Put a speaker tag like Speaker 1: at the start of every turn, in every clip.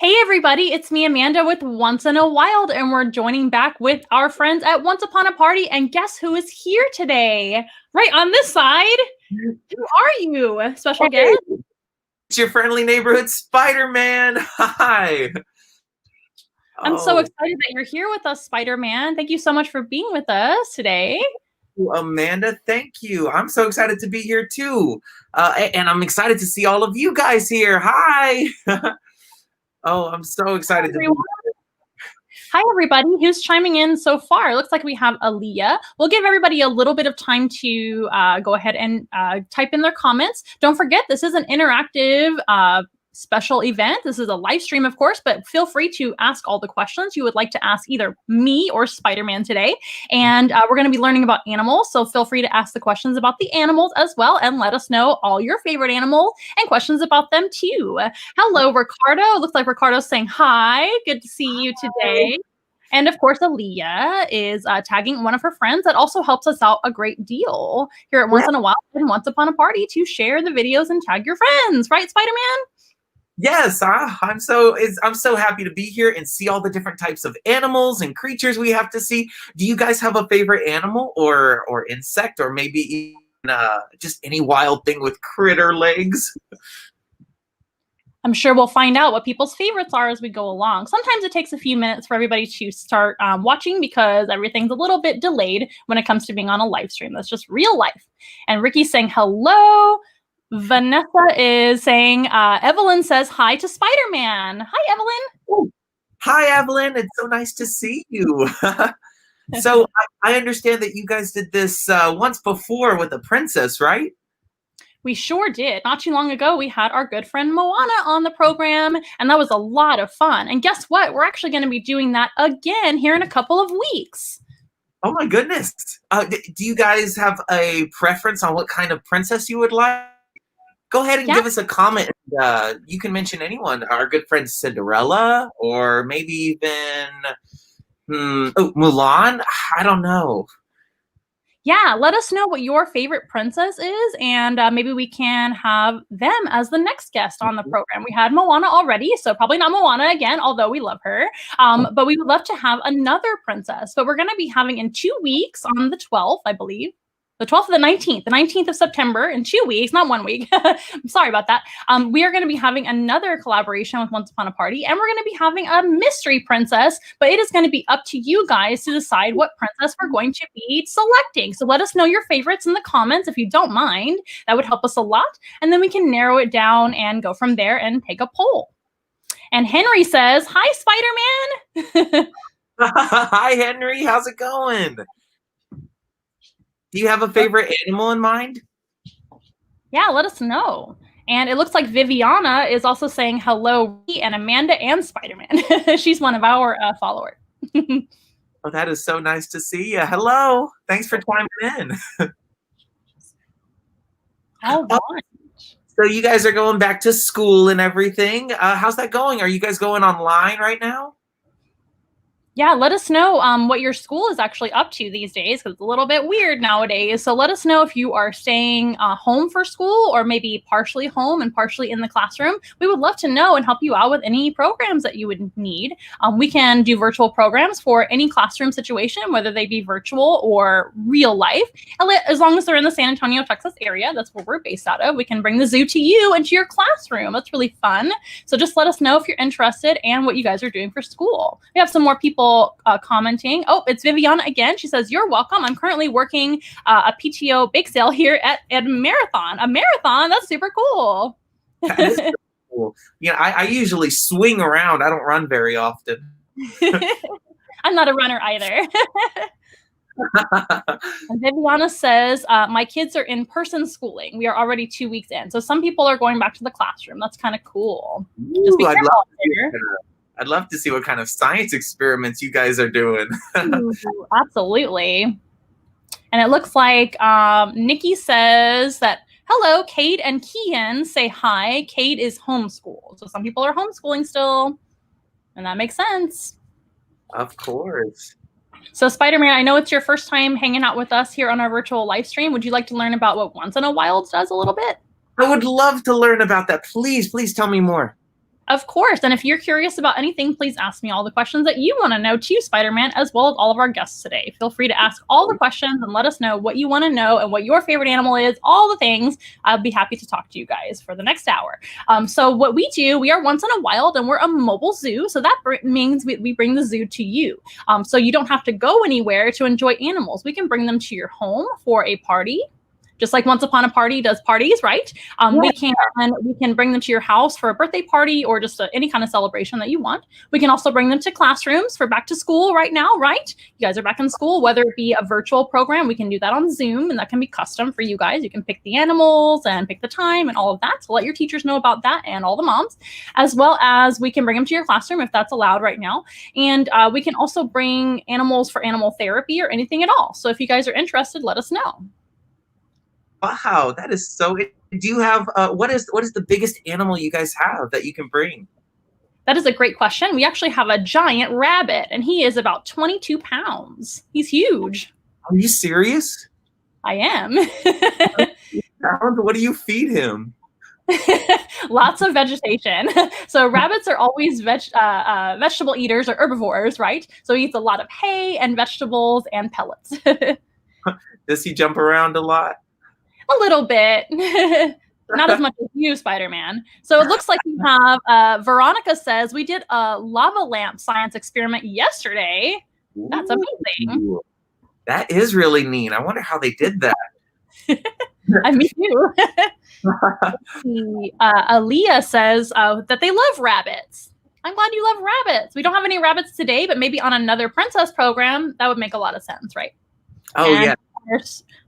Speaker 1: Hey everybody, it's me Amanda with Once in a Wild, and we're joining back with our friends at Once Upon a Party. And guess who is here today? Right on this side. Who are you, special guest?
Speaker 2: It's your friendly neighborhood Spider-Man. Hi.
Speaker 1: I'm so excited that you're here with us, Spider-Man. Thank you so much for being with us today.
Speaker 2: Amanda, thank you. I'm so excited to be here too. And I'm excited to see all of you guys here. Hi. I'm so excited to be here.
Speaker 1: Hi, everybody who's chiming in so far. It looks like we have Aaliyah. We'll give everybody a little bit of time to go ahead and type in their comments. Don't forget, this is an interactive special event. This is a live stream, of course, but feel free to ask all the questions you would like to ask either me or Spider-Man today. And we're going to be learning about animals, so feel free to ask the questions about the animals as well, and let us know all your favorite animals and questions about them too. Hello, Ricardo. Looks like Ricardo's saying hi. Good to see you today. And of course, Aaliyah is tagging one of her friends that also helps us out a great deal here at Once in a While and Once Upon a Party to share the videos and tag your friends, right, Spider-Man?
Speaker 2: Yes, I'm so happy to be here and see all the different types of animals and creatures we have to see. Do you guys have a favorite animal or insect, or maybe even just any wild thing with critter legs?
Speaker 1: I'm sure we'll find out what people's favorites are as we go along. Sometimes it takes a few minutes for everybody to start watching because everything's a little bit delayed when it comes to being on a live stream. That's just real life. And Ricky's saying hello. Vanessa is saying, Evelyn says hi to Spider-Man. Hi, Evelyn.
Speaker 2: Hi, Evelyn. It's so nice to see you. So I understand that you guys did this once before with a princess, right?
Speaker 1: We sure did. Not too long ago, we had our good friend Moana on the program, and that was a lot of fun. And guess what? We're actually going to be doing that again here in a couple of weeks.
Speaker 2: Oh my goodness. Do you guys have a preference on what kind of princess you would like? Go ahead and give us a comment. You can mention anyone. Our good friend Cinderella, or maybe even Mulan. I don't know.
Speaker 1: Yeah, let us know what your favorite princess is, and maybe we can have them as the next guest on the program. We had Moana already, so probably not Moana again, although we love her. But we would love to have another princess. But we're going to be having in 2 weeks on the 12th, I believe. The 12th or the 19th of September, in 2 weeks, not 1 week. I'm sorry about that. We are going to be having another collaboration with Once Upon a Party, and we're going to be having a mystery princess, but it is going to be up to you guys to decide what princess we're going to be selecting. So let us know your favorites in the comments if you don't mind. That would help us a lot. And then we can narrow it down and go from there and take a poll. And Henry says, hi, Spider-Man.
Speaker 2: Hi, Henry. How's it going? Do you have a favorite animal in mind?
Speaker 1: Yeah, let us know. And it looks like Viviana is also saying hello, and Amanda and Spider-Man. She's one of our followers.
Speaker 2: Oh, that is so nice to see you. Hello. Thanks for chiming in.
Speaker 1: All right.
Speaker 2: So you guys are going back to school and everything. How's that going? Are you guys going online right now?
Speaker 1: Yeah, let us know what your school is actually up to these days, because it's a little bit weird nowadays. So let us know if you are staying home for school, or maybe partially home and partially in the classroom. We would love to know and help you out with any programs that you would need. We can do virtual programs for any classroom situation, whether they be virtual or real life. As long as they're in the San Antonio, Texas area, that's where we're based out of. We can bring the zoo to you and to your classroom. That's really fun. So just let us know if you're interested and what you guys are doing for school. We have some more people commenting. Oh, it's Viviana again. She says, you're welcome. I'm currently working a PTO bake sale here at a marathon. A marathon? That's super cool.
Speaker 2: That is super cool. Yeah, I usually swing around. I don't run very often.
Speaker 1: I'm not a runner either. And Viviana says, my kids are in person schooling. We are already 2 weeks in. So some people are going back to the classroom. That's kind of cool.
Speaker 2: Ooh,
Speaker 1: just be careful out there.
Speaker 2: I'd love to see what kind of science experiments you guys are doing.
Speaker 1: Ooh, absolutely. And it looks like Nikki says that, hello, Kate and Kian say hi. Kate is homeschooled. So some people are homeschooling still, and that makes sense.
Speaker 2: Of course.
Speaker 1: So Spider-Man, I know it's your first time hanging out with us here on our virtual live stream. Would you like to learn about what Once in a Wild does a little bit?
Speaker 2: I would love to learn about that. Please tell me more.
Speaker 1: Of course. And if you're curious about anything, please ask me all the questions that you want to know too, Spider-Man, as well as all of our guests today. Feel free to ask all the questions and let us know what you want to know and what your favorite animal is, all the things. I'll be happy to talk to you guys for the next hour. So what we do, we are Once in a Wild and we're a mobile zoo. So that means we bring the zoo to you. So you don't have to go anywhere to enjoy animals. We can bring them to your home for a party. Just like Once Upon a Party does parties, right? We can bring them to your house for a birthday party or just any kind of celebration that you want. We can also bring them to classrooms for back to school right now, right? You guys are back in school, whether it be a virtual program, we can do that on Zoom, and that can be custom for you guys. You can pick the animals and pick the time and all of that. So let your teachers know about that and all the moms, as well as we can bring them to your classroom if that's allowed right now. And we can also bring animals for animal therapy or anything at all. So if you guys are interested, let us know.
Speaker 2: Wow, that is so. Do you have what is the biggest animal you guys have that you can bring?
Speaker 1: That is a great question. We actually have a giant rabbit, and he is about 22 pounds. He's huge.
Speaker 2: Are you serious?
Speaker 1: I am.
Speaker 2: What do you feed him?
Speaker 1: Lots of vegetation. So rabbits are always vegetable eaters or herbivores, right? So he eats a lot of hay and vegetables and pellets.
Speaker 2: Does he jump around a lot?
Speaker 1: A little bit. Not as much as you, Spider-Man. So it looks like we have, Veronica says, we did a lava lamp science experiment yesterday. That's amazing.
Speaker 2: Ooh, that is really neat. I wonder how they did that.
Speaker 1: Me too. Aaliyah says that they love rabbits. I'm glad you love rabbits. We don't have any rabbits today, but maybe on another princess program, that would make a lot of sense, right?
Speaker 2: Oh, and
Speaker 1: yeah.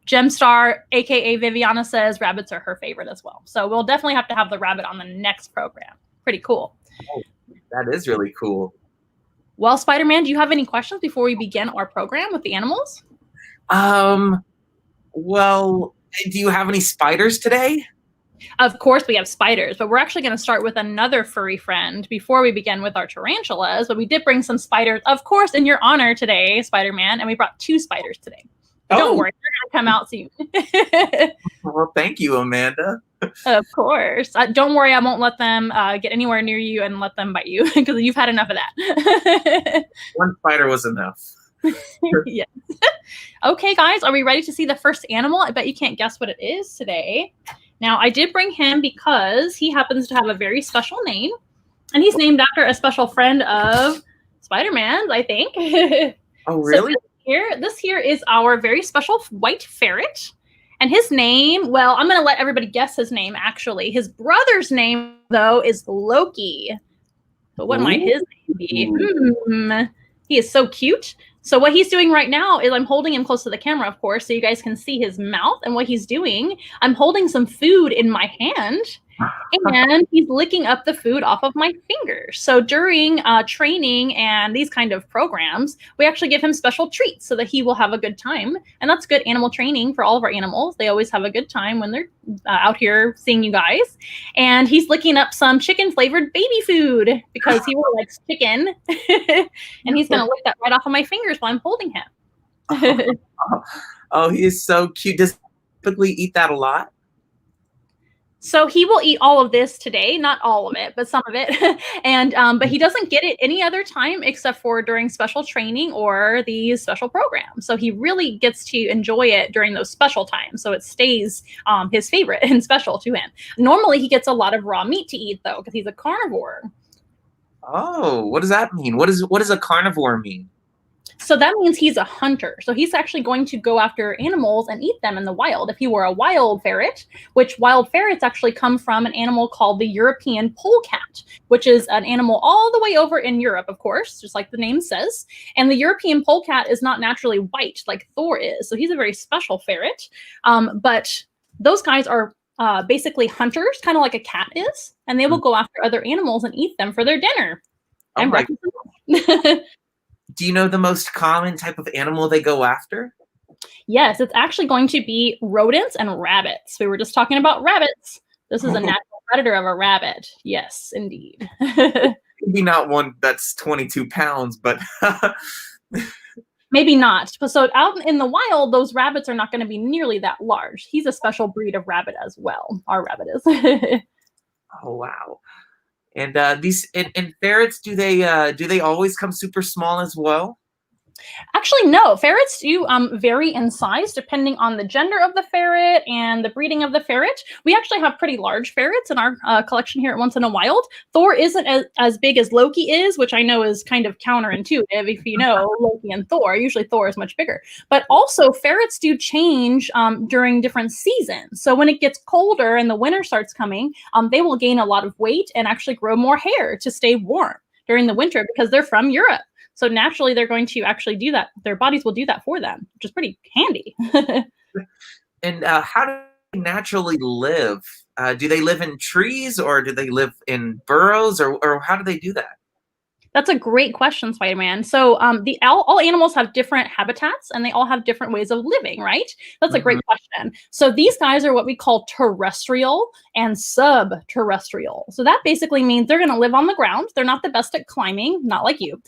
Speaker 1: Gemstar, aka Viviana, says rabbits are her favorite as well. So we'll definitely have to have the rabbit on the next program. Pretty cool.
Speaker 2: Oh, that is really cool.
Speaker 1: Well, Spider-Man, do you have any questions before we begin our program with the animals?
Speaker 2: Well, do you have any spiders today?
Speaker 1: Of course we have spiders, but we're actually going to start with another furry friend before we begin with our tarantulas. But we did bring some spiders, of course, in your honor today, Spider-Man, and we brought 2 spiders today. Don't worry, they're going to come out soon.
Speaker 2: Well, thank you, Amanda.
Speaker 1: Of course. Don't worry, I won't let them get anywhere near you and let them bite you because you've had enough of that.
Speaker 2: 1 spider was enough.
Speaker 1: Yes. Okay, guys, are we ready to see the first animal? I bet you can't guess what it is today. Now, I did bring him because he happens to have a very special name, and he's named after a special friend of Spider-Man's, I think.
Speaker 2: Oh, really?
Speaker 1: So this here is our very special white ferret. And his name, well, I'm going to let everybody guess his name, actually. His brother's name, though, is Loki. But what might his name be? He is so cute. So what he's doing right now is I'm holding him close to the camera, of course, so you guys can see his mouth. And what he's doing, I'm holding some food in my hand, and he's licking up the food off of my fingers. So during training and these kind of programs, we actually give him special treats so that he will have a good time. And that's good animal training for all of our animals. They always have a good time when they're out here seeing you guys. And he's licking up some chicken-flavored baby food because he really likes chicken. And he's going to lick that right off of my fingers while I'm holding him.
Speaker 2: Oh, he is so cute. Does he typically eat that a lot?
Speaker 1: So he will eat all of this today, not all of it, but some of it. And but he doesn't get it any other time except for during special training or these special programs. So he really gets to enjoy it during those special times. So it stays his favorite and special to him. Normally he gets a lot of raw meat to eat though, because he's a carnivore.
Speaker 2: Oh, what does that mean? What does a carnivore mean?
Speaker 1: So that means he's a hunter. So he's actually going to go after animals and eat them in the wild. If he were a wild ferret, which wild ferrets actually come from an animal called the European polecat, which is an animal all the way over in Europe, of course, just like the name says. And the European polecat is not naturally white like Thor is. So he's a very special ferret. But those guys are basically hunters, kind of like a cat is. And they will go after other animals and eat them for their dinner.
Speaker 2: Oh my God. Do you know the most common type of animal they go after?
Speaker 1: Yes, it's actually going to be rodents and rabbits. We were just talking about rabbits. This is a natural predator of a rabbit. Yes, indeed.
Speaker 2: Maybe not one that's 22 pounds, but...
Speaker 1: Maybe not. So out in the wild, those rabbits are not going to be nearly that large. He's a special breed of rabbit as well. Our rabbit is.
Speaker 2: Oh, wow. And these and ferrets, do they always come super small as well?
Speaker 1: Actually, no. Ferrets do vary in size depending on the gender of the ferret and the breeding of the ferret. We actually have pretty large ferrets in our collection here at Once in a Wild. Thor isn't as big as Loki is, which I know is kind of counterintuitive if you know Loki and Thor. Usually Thor is much bigger. But also, ferrets do change during different seasons. So when it gets colder and the winter starts coming, they will gain a lot of weight and actually grow more hair to stay warm during the winter because they're from Europe. So naturally, they're going to actually do that. Their bodies will do that for them, which is pretty handy.
Speaker 2: And how do they naturally live? Do they live in trees or do they live in burrows or how do they do that?
Speaker 1: That's a great question, Spider-Man. So all animals have different habitats and they all have different ways of living, right? That's a great question. So these guys are what we call terrestrial and subterrestrial. So that basically means they're going to live on the ground. They're not the best at climbing, not like you.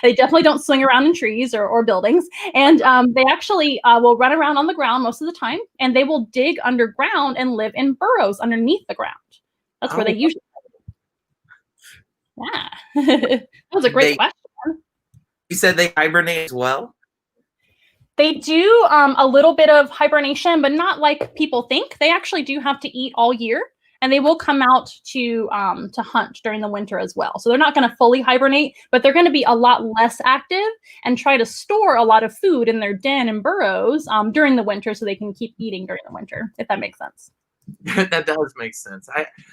Speaker 1: They definitely don't swing around in trees or buildings. And they actually will run around on the ground most of the time, and they will dig underground and live in burrows underneath the ground. That's where they usually. Yeah, that was a great question.
Speaker 2: You said they hibernate as well?
Speaker 1: They do a little bit of hibernation, but not like people think. They actually do have to eat all year, and they will come out to hunt during the winter as well. So they're not going to fully hibernate, but they're going to be a lot less active and try to store a lot of food in their den and burrows during the winter so they can keep eating during the winter, if that makes sense.
Speaker 2: That does make sense.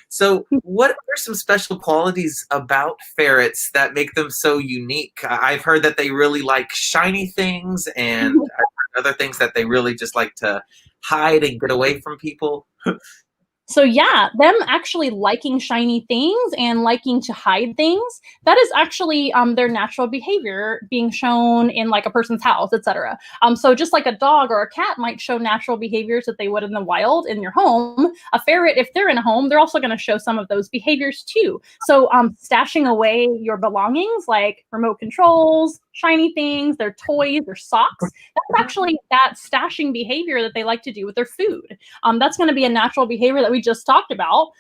Speaker 2: So what are some special qualities about ferrets that make them so unique? I've heard that they really like shiny things, and I've heard other things that they really just like to hide and get away from people.
Speaker 1: So yeah, them actually liking shiny things and liking to hide things, that is actually their natural behavior being shown in like a person's house, etc. So just like a dog or a cat might show natural behaviors that they would in the wild in your home, a ferret, if they're in a home, they're also going to show some of those behaviors too. So stashing away your belongings like remote controls, shiny things, their toys, their socks, that's actually that stashing behavior that they like to do with their food. That's going to be a natural behavior that we just talked about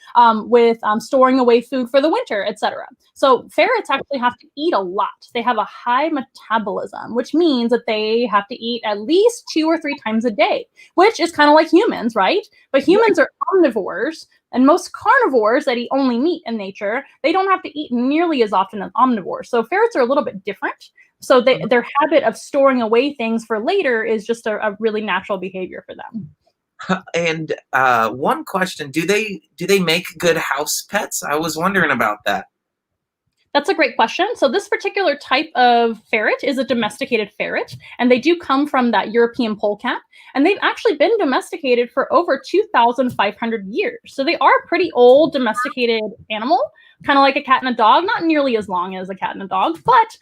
Speaker 1: with storing away food for the winter, etc. So ferrets actually have to eat a lot. They have a high metabolism, which means that they have to eat at least 2 or 3 times a day, which is kind of like humans, right? But humans are omnivores, and most carnivores that eat only meat in nature, they don't have to eat nearly as often as omnivores. So ferrets are a little bit different. So their habit of storing away things for later is just a really natural behavior for them.
Speaker 2: And one question: Do they make good house pets? I was wondering about that.
Speaker 1: That's a great question. So this particular type of ferret is a domesticated ferret, and they do come from that European polecat, and they've actually been domesticated for over 2,500 years. So they are a pretty old domesticated animal, kind of like a cat and a dog, not nearly as long as a cat and a dog, but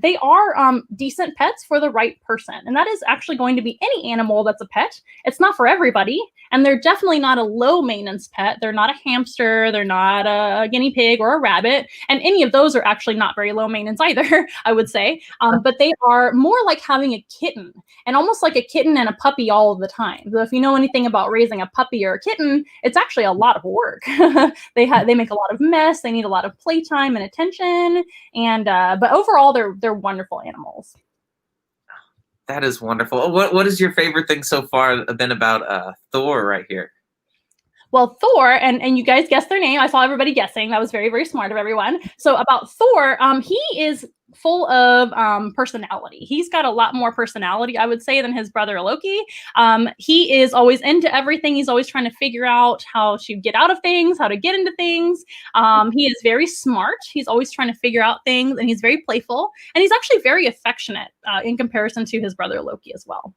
Speaker 1: they are decent pets for the right person. And that is actually going to be any animal that's a pet. It's not for everybody, and they're definitely not a low maintenance pet. They're not a hamster, they're not a guinea pig or a rabbit, and any of those are actually not very low maintenance either, I would say. But they are more like having a kitten, and almost like a kitten and a puppy all of the time. So if you know anything about raising a puppy or a kitten, it's actually a lot of work. They make a lot of mess. They need a lot of playtime and attention, and but overall, they're wonderful animals.
Speaker 2: That is wonderful. What is your favorite thing so far been about Thor right here?
Speaker 1: Well, Thor, and you guys guessed their name. I saw everybody guessing. That was very, very smart of everyone. So about Thor, he is full of personality. He's got a lot more personality, I would say, than his brother Loki. He is always into everything. He's always trying to figure out how to get out of things, how to get into things. He is very smart. He's always trying to figure out things, and he's very playful. And he's actually very affectionate in comparison to his brother Loki as well.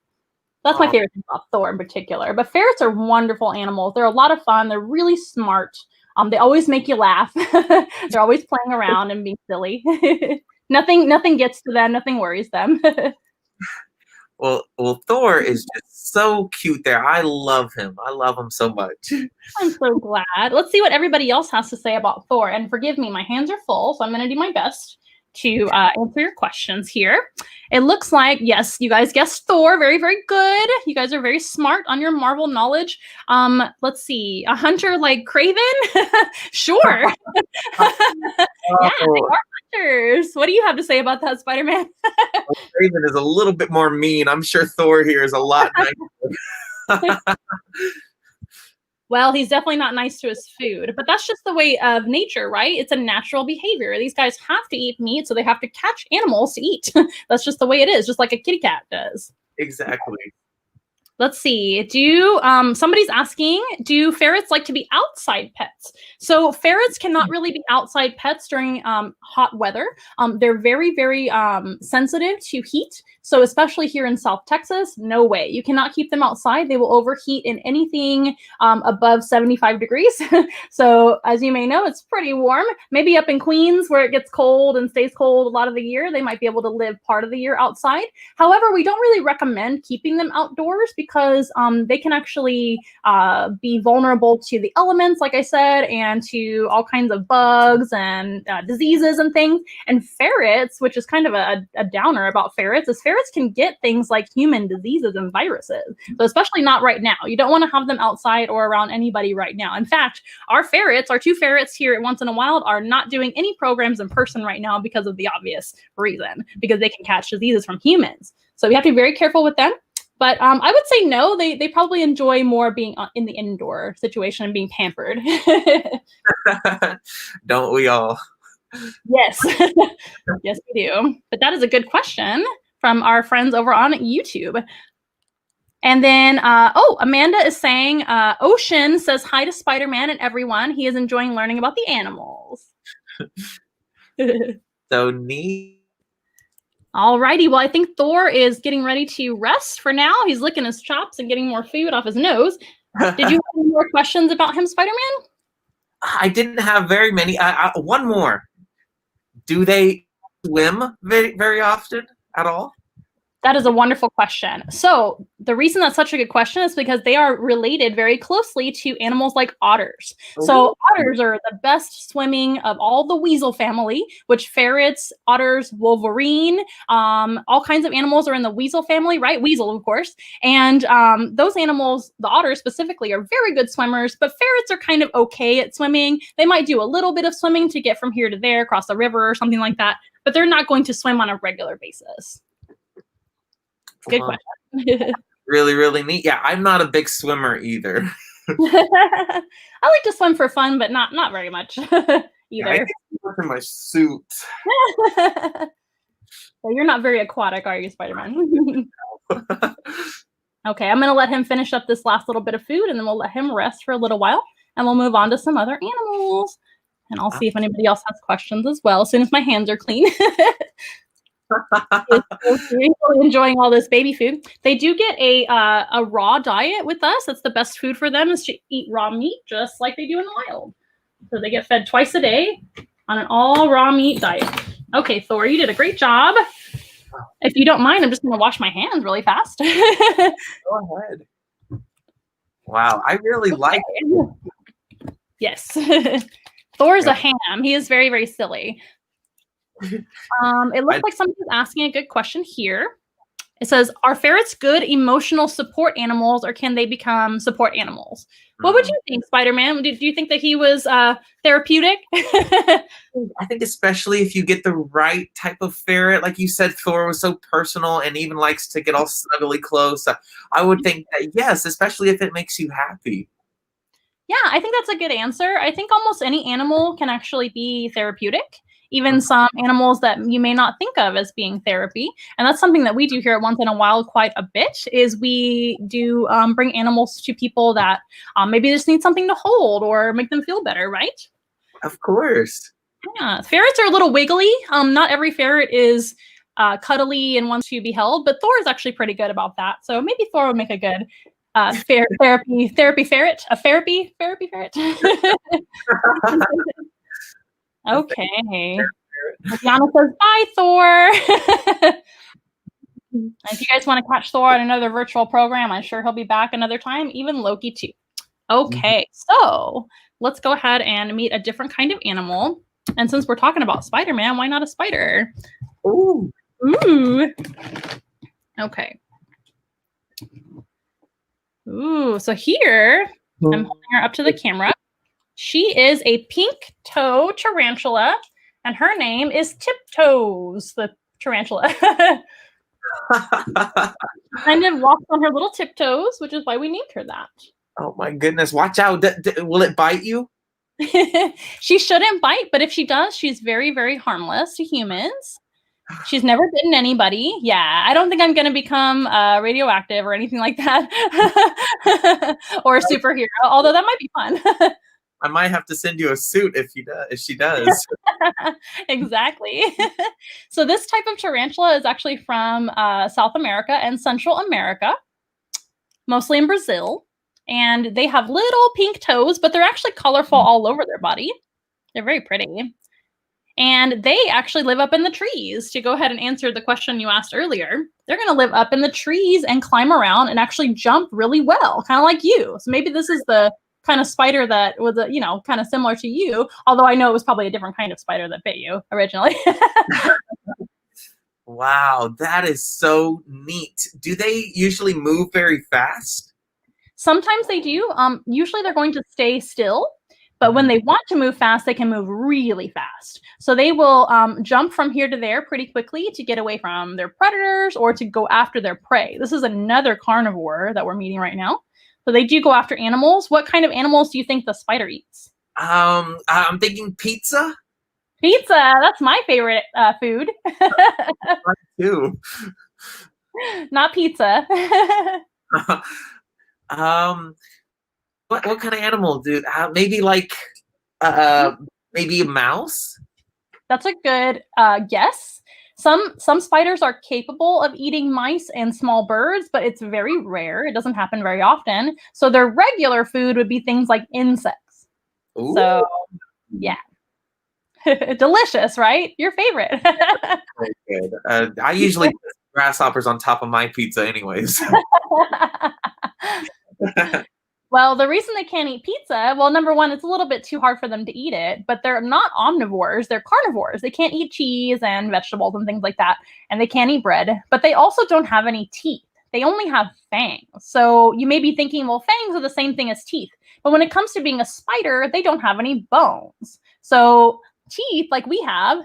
Speaker 1: That's my favorite thing about Thor in particular. But ferrets are wonderful animals. They're a lot of fun. They're really smart. They always make you laugh. They're always playing around and being silly. Nothing gets to them. Nothing worries them.
Speaker 2: Well, Thor is just so cute there. I love him. I love him so much.
Speaker 1: I'm so glad. Let's see what everybody else has to say about Thor. And forgive me, my hands are full, so I'm going to do my best to answer your questions here. It looks like, yes, you guys guessed Thor. Very, very good. You guys are very smart on your Marvel knowledge. Let's see. A hunter like Craven? Sure. Yeah, they are hunters. What do you have to say about that, Spider-Man?
Speaker 2: Raven is a little bit more mean. I'm sure Thor here is a lot nicer.
Speaker 1: Well, he's definitely not nice to his food, but that's just the way of nature, right? It's a natural behavior. These guys have to eat meat, so they have to catch animals to eat. That's just the way it is, just like a kitty cat does.
Speaker 2: Exactly.
Speaker 1: Let's see. Somebody's asking, do ferrets like to be outside pets? So ferrets cannot really be outside pets during hot weather. They're very, very sensitive to heat. So especially here in South Texas, no way. You cannot keep them outside. They will overheat in anything above 75 degrees. So as you may know, it's pretty warm. Maybe up in Queens where it gets cold and stays cold a lot of the year, they might be able to live part of the year outside. However, we don't really recommend keeping them outdoors because they can actually be vulnerable to the elements, like I said, and to all kinds of bugs and diseases and things. And ferrets, which is kind of a downer about ferrets, is ferrets can get things like human diseases and viruses. So especially not right now. You don't want to have them outside or around anybody right now. In fact, our two ferrets here at Once in a Wild are not doing any programs in person right now because of the obvious reason, because they can catch diseases from humans. So we have to be very careful with them. But I would say no, they probably enjoy more being in the indoor situation and being pampered.
Speaker 2: Don't we all?
Speaker 1: Yes. Yes, we do. But that is a good question from our friends over on YouTube. And then, Amanda is saying, Ocean says hi to Spider-Man and everyone. He is enjoying learning about the animals.
Speaker 2: So neat.
Speaker 1: Alrighty, well, I think Thor is getting ready to rest for now. He's licking his chops and getting more food off his nose. Did you have any more questions about him, Spider-Man?
Speaker 2: I didn't have very many. One more. Do they swim very, very often at all?
Speaker 1: That is a wonderful question. So the reason that's such a good question is because they are related very closely to animals like otters. Ooh. So otters are the best swimming of all the weasel family, which ferrets, otters, wolverine, all kinds of animals are in the weasel family, right? Weasel, of course. And those animals, the otters specifically, are very good swimmers, but ferrets are kind of okay at swimming. They might do a little bit of swimming to get from here to there, across the river or something like that, but they're not going to swim on a regular basis. Good question.
Speaker 2: Really, really neat. Yeah, I'm not a big swimmer either.
Speaker 1: I like to swim for fun, but not very much either.
Speaker 2: Yeah, I look in my suit.
Speaker 1: So you're not very aquatic, are you, Spider-Man? Okay, I'm going to let him finish up this last little bit of food, and then we'll let him rest for a little while, and we'll move on to some other animals. And I'll see if anybody else has questions as well, as soon as my hands are clean. Really enjoying all this baby food. They do get a raw diet with us. That's the best food for them, is to eat raw meat, just like they do in the wild. So they get fed twice a day on an all raw meat diet. Okay, Thor, you did a great job. If you don't mind, I'm just going to wash my hands really fast.
Speaker 2: Go ahead. Wow, I really like it.
Speaker 1: Yes. Thor's a ham. He is very, very silly. It looks like somebody's asking a good question here. It says, are ferrets good emotional support animals, or can they become support animals? What would you think, Spider-Man? Do you think that he was therapeutic?
Speaker 2: I think especially if you get the right type of ferret. Like you said, Thor was so personal and even likes to get all snuggly close. I would think that, yes, especially if it makes you happy.
Speaker 1: Yeah, I think that's a good answer. I think almost any animal can actually be therapeutic. Even some animals that you may not think of as being therapy. And that's something that we do here at Once in a Wild quite a bit, is we do bring animals to people that maybe just need something to hold or make them feel better, right?
Speaker 2: Of course.
Speaker 1: Yeah, ferrets are a little wiggly. Not every ferret is cuddly and wants to be held, but Thor is actually pretty good about that. So maybe Thor would make a good therapy ferret, a therapy ferret. Okay. Yana says, bye, Thor. If you guys want to catch Thor on another virtual program, I'm sure he'll be back another time, even Loki too. Okay, so let's go ahead and meet a different kind of animal. And since we're talking about Spider-Man, why not a spider?
Speaker 2: Ooh.
Speaker 1: Ooh. Okay. Ooh, so here, I'm holding her up to the camera. She is a pink toe tarantula, and her name is Tiptoes, the tarantula. Kind of walks on her little tiptoes, which is why we named her that.
Speaker 2: Oh my goodness, watch out. Will it bite you?
Speaker 1: She shouldn't bite, but if she does, she's very, very harmless to humans. She's never bitten anybody. Yeah, I don't think I'm going to become radioactive or anything like that, or a superhero, although that might be fun.
Speaker 2: I might have to send you a suit if she does.
Speaker 1: Exactly. So this type of tarantula is actually from South America and Central America, mostly in Brazil. And they have little pink toes, but they're actually colorful all over their body. They're very pretty. And they actually live up in the trees. To go ahead and answer the question you asked earlier, they're going to live up in the trees and climb around and actually jump really well, kind of like you. So maybe this is the kind of spider that was, kind of similar to you, although I know it was probably a different kind of spider that bit you originally.
Speaker 2: Wow, that is so neat. Do they usually move very fast?
Speaker 1: Sometimes they do. Usually they're going to stay still, but when they want to move fast, they can move really fast. So they will jump from here to there pretty quickly to get away from their predators or to go after their prey. This is another carnivore that we're meeting right now. So they do go after animals. What kind of animals do you think the spider eats?
Speaker 2: I'm thinking pizza.
Speaker 1: Pizza. That's my favorite food.
Speaker 2: Mine too.
Speaker 1: Not pizza.
Speaker 2: What kind of animal do? Maybe like maybe a mouse.
Speaker 1: That's a good guess. Some spiders are capable of eating mice and small birds, but it's very rare. It doesn't happen very often. So their regular food would be things like insects.
Speaker 2: Ooh.
Speaker 1: So, yeah. Delicious, right? Your favorite.
Speaker 2: Very good. I usually put grasshoppers on top of my pizza anyways.
Speaker 1: Well, the reason they can't eat pizza, well, number one, it's a little bit too hard for them to eat it, but they're not omnivores, they're carnivores. They can't eat cheese and vegetables and things like that, and they can't eat bread, but they also don't have any teeth. They only have fangs. So you may be thinking, well, fangs are the same thing as teeth. But when it comes to being a spider, they don't have any bones. So teeth, like we have,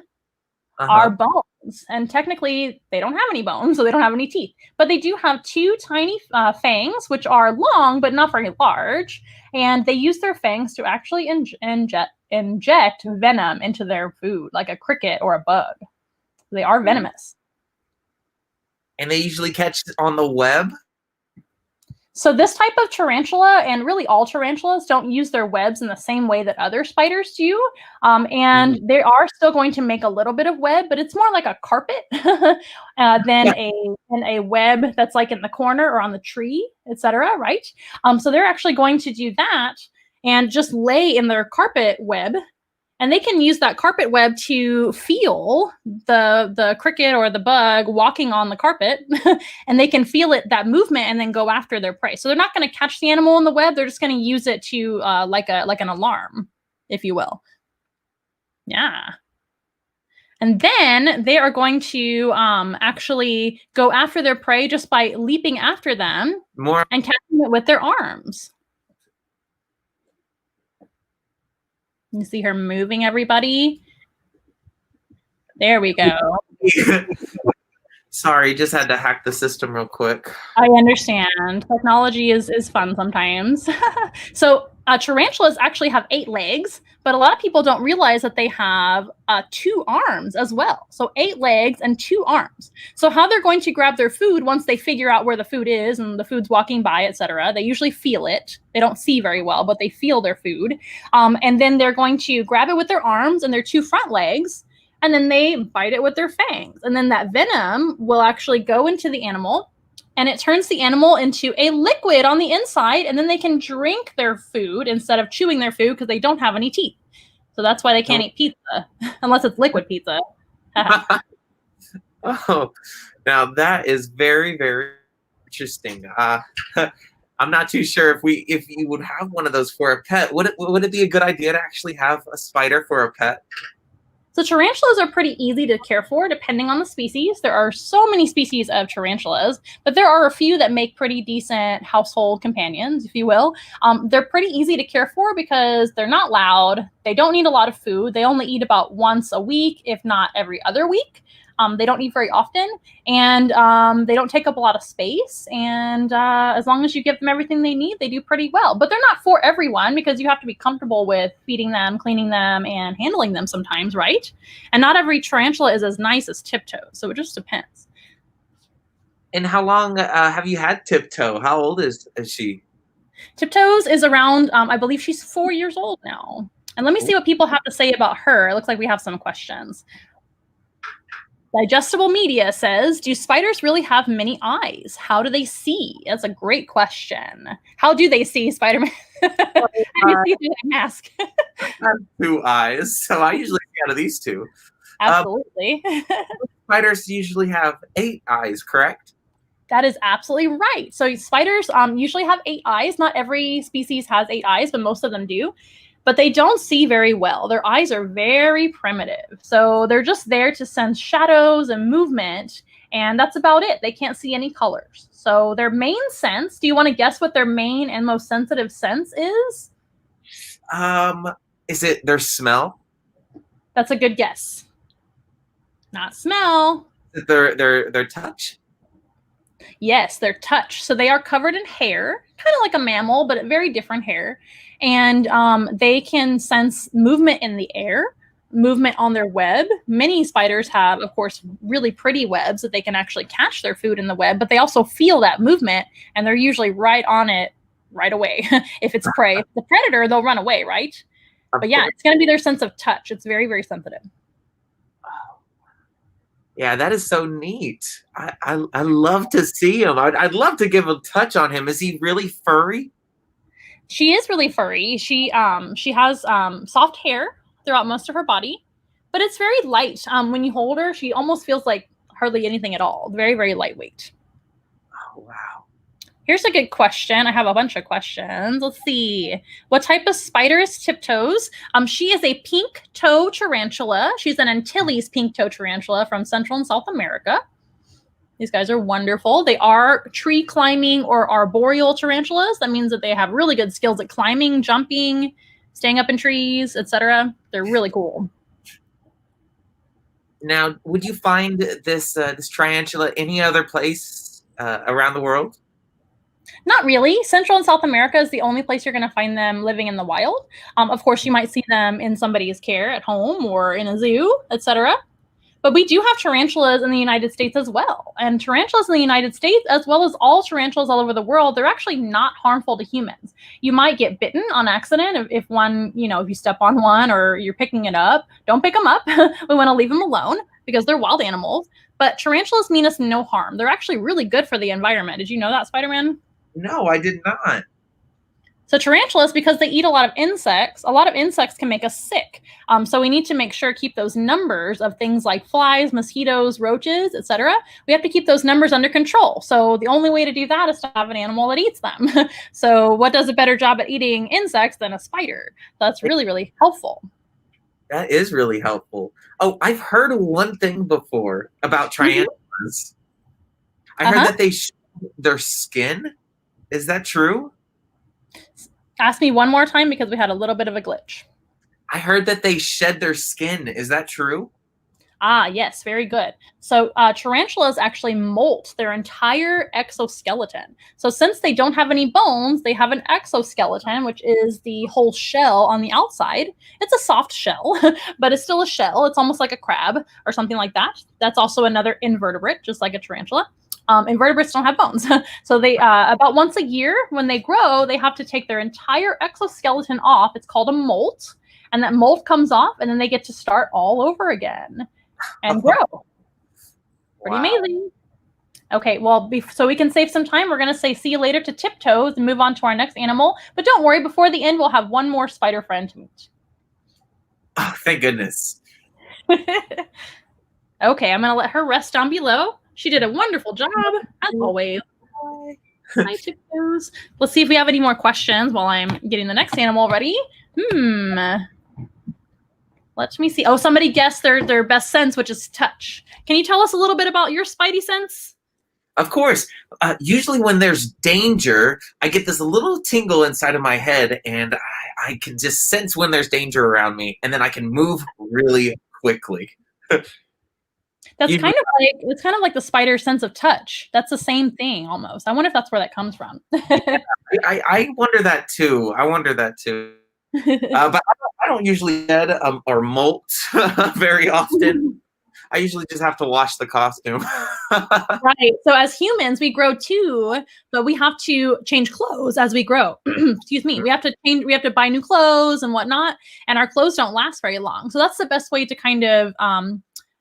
Speaker 1: are bones. And technically, they don't have any bones, so they don't have any teeth. But they do have two tiny fangs, which are long, but not very large. And they use their fangs to actually inject venom into their food, like a cricket or a bug. They are venomous.
Speaker 2: And they usually catch on the web?
Speaker 1: So this type of tarantula, and really all tarantulas, don't use their webs in the same way that other spiders do. And they are still going to make a little bit of web, but it's more like a carpet than a web that's like in the corner or on the tree, etc. Right? So they're actually going to do that and just lay in their carpet web. And they can use that carpet web to feel the cricket or the bug walking on the carpet, and they can feel that movement and then go after their prey. So they're not going to catch the animal in the web. They're just going to use it to like an alarm, if you will. Yeah. And then they are going to actually go after their prey just by leaping after them and catching it with their arms. You see her moving, everybody? There we go.
Speaker 2: Sorry, just had to hack the system real quick.
Speaker 1: I understand. Technology is fun sometimes. So tarantulas actually have 8 legs, but a lot of people don't realize that they have 2 arms as well. So 8 legs and 2 arms. So how they're going to grab their food once they figure out where the food is and the food's walking by, etc. They usually feel it. They don't see very well, but they feel their food. And then they're going to grab it with their arms and their 2 front legs, and then they bite it with their fangs. And then that venom will actually go into the animal, and it turns the animal into a liquid on the inside, and then they can drink their food instead of chewing their food because they don't have any teeth. So that's why they can't eat pizza, unless it's liquid pizza.
Speaker 2: Oh, now that is very, very interesting. I'm not too sure if you would have one of those for a pet. Would it be a good idea to actually have a spider for a pet?
Speaker 1: So tarantulas are pretty easy to care for depending on the species. There are so many species of tarantulas, but there are a few that make pretty decent household companions, if you will. They're pretty easy to care for because they're not loud. They don't need a lot of food. They only eat about once a week, if not every other week. They don't eat very often, and they don't take up a lot of space. And as long as you give them everything they need, they do pretty well. But they're not for everyone because you have to be comfortable with feeding them, cleaning them, and handling them sometimes, right? And not every tarantula is as nice as Tiptoe, so it just depends.
Speaker 2: And how long have you had Tiptoe? How old is she?
Speaker 1: Tiptoes is around, I believe she's 4 years old now. And let me see what people have to say about her. It looks like we have some questions. Digestible Media says, do spiders really have many eyes? How do they see? That's a great question. How do they see, Spider-Man? How do you see through that mask?
Speaker 2: I have 2 eyes, so I usually see out of these 2.
Speaker 1: Absolutely.
Speaker 2: Spiders usually have 8 eyes, correct?
Speaker 1: That is absolutely right. So spiders usually have 8 eyes. Not every species has 8 eyes, but most of them do. But they don't see very well. Their eyes are very primitive. So they're just there to sense shadows and movement, and that's about it. They can't see any colors. So their main sense, do you want to guess what their main and most sensitive sense is?
Speaker 2: Is it their smell?
Speaker 1: That's a good guess. Not smell.
Speaker 2: Is it their touch?
Speaker 1: Yes, their touch. So they are covered in hair, kind of like a mammal, but very different hair. And they can sense movement in the air, movement on their web. Many spiders have, of course, really pretty webs that they can actually catch their food in the web, but they also feel that movement, and they're usually right on it right away. If it's prey, if the predator, they'll run away, right? But yeah, it's going to be their sense of touch. It's very, very sensitive.
Speaker 2: Yeah, that is so neat. I love to see him. I'd love to give a touch on him. Is he really furry?
Speaker 1: She is really furry. She has soft hair throughout most of her body, but it's very light. When you hold her, she almost feels like hardly anything at all. Very, very lightweight.
Speaker 2: Oh, wow.
Speaker 1: Here's a good question. I have a bunch of questions. Let's see. What type of spider is Tiptoes? She is a pink toe tarantula. She's an Antilles pink toe tarantula from Central and South America. These guys are wonderful. They are tree climbing or arboreal tarantulas. That means that they have really good skills at climbing, jumping, staying up in trees, etc. They're really cool.
Speaker 2: Now, would you find this tarantula any other place around the world?
Speaker 1: Not really. Central and South America is the only place you're going to find them living in the wild. Of course, you might see them in somebody's care at home or in a zoo, etc. But we do have tarantulas in the United States as well. And tarantulas in the United States, as well as all tarantulas all over the world, they're actually not harmful to humans. You might get bitten on accident if one, if you step on one or you're picking it up. Don't pick them up. We want to leave them alone because they're wild animals. But tarantulas mean us no harm. They're actually really good for the environment. Did you know that, Spider-Man?
Speaker 2: No, I did not.
Speaker 1: So tarantulas, because they eat a lot of insects can make us sick. So we need to make sure keep those numbers of things like flies, mosquitoes, roaches, etc. We have to keep those numbers under control. So the only way to do that is to have an animal that eats them. So what does a better job at eating insects than a spider? That's really, really helpful.
Speaker 2: That is really helpful. Oh, I've heard one thing before about tarantulas. I heard that they shed their skin. Is that true?
Speaker 1: Ask me one more time because we had a little bit of a glitch.
Speaker 2: I heard that they shed their skin. Is that true?
Speaker 1: Ah, yes, very good. So tarantulas actually molt their entire exoskeleton. So since they don't have any bones, they have an exoskeleton, which is the whole shell on the outside. It's a soft shell, but it's still a shell. It's almost like a crab or something like that. That's also another invertebrate, just like a tarantula. Invertebrates don't have bones. So they, about once a year when they grow, they have to take their entire exoskeleton off. It's called a molt. And that molt comes off and then they get to start all over again and grow. Pretty amazing. Okay, well, so we can save some time. We're going to say see you later to Tiptoes and move on to our next animal. But don't worry, before the end, we'll have one more spider friend to meet.
Speaker 2: Oh, thank goodness.
Speaker 1: Okay, I'm going to let her rest down below. She did a wonderful job, as always. Hi, Tiptoes. Let's see if we have any more questions while I'm getting the next animal ready. Let me see. Oh, somebody guessed their best sense, which is touch. Can you tell us a little bit about your spidey sense?
Speaker 2: Of course. Usually when there's danger, I get this little tingle inside of my head, and I can just sense when there's danger around me, and then I can move really quickly.
Speaker 1: That's kind of like the spider sense of touch. That's the same thing almost. I wonder if that's where that comes from.
Speaker 2: I wonder that too. But I don't usually shed or molt very often. I usually just have to wash the costume.
Speaker 1: Right. So as humans, we grow too, but we have to change clothes as we grow. Excuse me. We have to buy new clothes and whatnot, and our clothes don't last very long. So that's the best way to kind of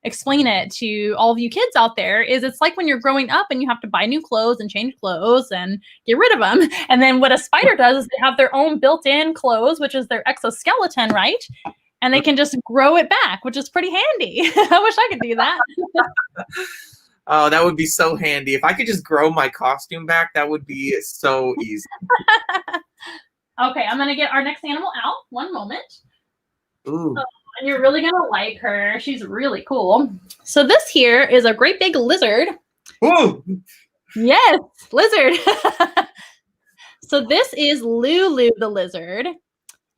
Speaker 1: explain it to all of you kids out there is it's like when you're growing up and you have to buy new clothes and change clothes and get rid of them. And then what a spider does is they have their own built-in clothes, which is their exoskeleton, right? And they can just grow it back, which is pretty handy. I wish I could do that.
Speaker 2: Oh, that would be so handy. If I could just grow my costume back, that would be so easy.
Speaker 1: Okay, I'm going to get our next animal out. One moment.
Speaker 2: Ooh.
Speaker 1: And you're really going to like her. She's really cool. So this here is a great big lizard.
Speaker 2: Ooh.
Speaker 1: Yes, lizard. So this is Lulu the lizard.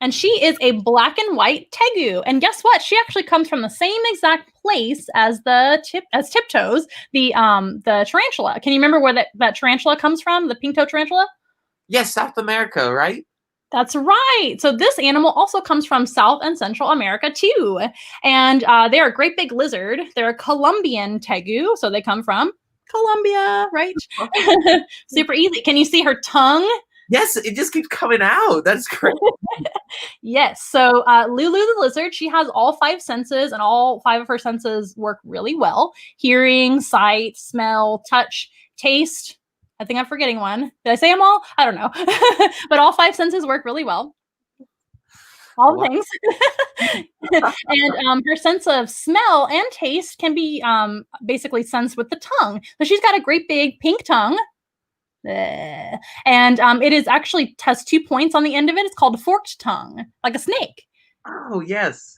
Speaker 1: And she is a black and white tegu. And guess what? She actually comes from the same exact place as Tiptoes, the tarantula. Can you remember where that tarantula comes from? The pink-toe tarantula?
Speaker 2: Yes, South America, right?
Speaker 1: That's right. So this animal also comes from South and Central America too. And they're a great big lizard. They're a Colombian tegu. So they come from Colombia, right? Super easy. Can you see her tongue?
Speaker 2: Yes, it just keeps coming out. That's great.
Speaker 1: Yes. So Lulu the lizard, she has all 5 senses, and all 5 of her senses work really well. Hearing, sight, smell, touch, taste. I think I'm forgetting one. Did I say them all? I don't know. But all 5 senses work really well. All the things. And her sense of smell and taste can be basically sensed with the tongue. So she's got a great big pink tongue. And it is actually has 2 points on the end of it. It's called a forked tongue, like a snake.
Speaker 2: Oh, yes.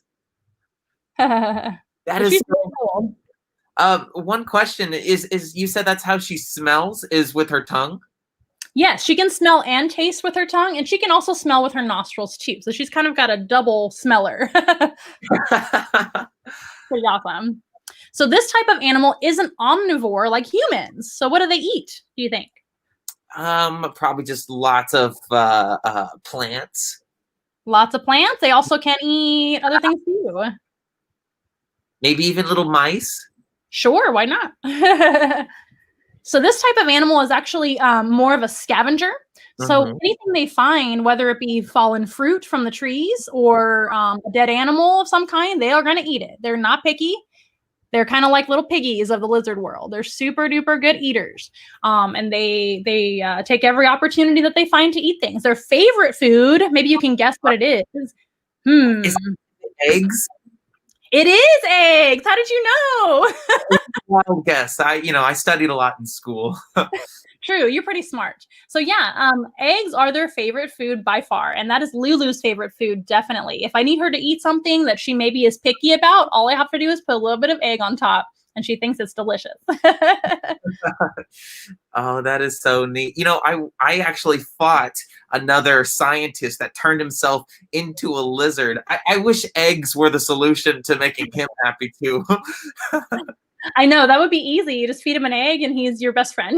Speaker 1: That
Speaker 2: is so
Speaker 1: really cool.
Speaker 2: One question is you said that's how she smells, is with her tongue?
Speaker 1: Yes, she can smell and taste with her tongue, and she can also smell with her nostrils too. So she's kind of got a double smeller. Pretty awesome. So this type of animal is an omnivore like humans. So what do they eat, do you think?
Speaker 2: Probably just lots of plants.
Speaker 1: Lots of plants. They also can eat other things too.
Speaker 2: Maybe even little mice.
Speaker 1: Sure, why not? So this type of animal is actually more of a scavenger. So anything they find, whether it be fallen fruit from the trees or a dead animal of some kind, they are going to eat it. They're not picky. They're kind of like little piggies of the lizard world. They're super duper good eaters. And they take every opportunity that they find to eat things. Their favorite food, maybe you can guess what it is.
Speaker 2: Is it eggs?
Speaker 1: It is eggs. How did you know?
Speaker 2: Wild guess. I studied a lot in school.
Speaker 1: True, you're pretty smart. So yeah, eggs are their favorite food by far, and that is Lulu's favorite food, definitely. If I need her to eat something that she maybe is picky about, all I have to do is put a little bit of egg on top, and she thinks it's delicious.
Speaker 2: Oh, that is so neat. I actually fought another scientist that turned himself into a lizard. I wish eggs were the solution to making him happy too.
Speaker 1: I know, that would be easy. You just feed him an egg and he's your best friend.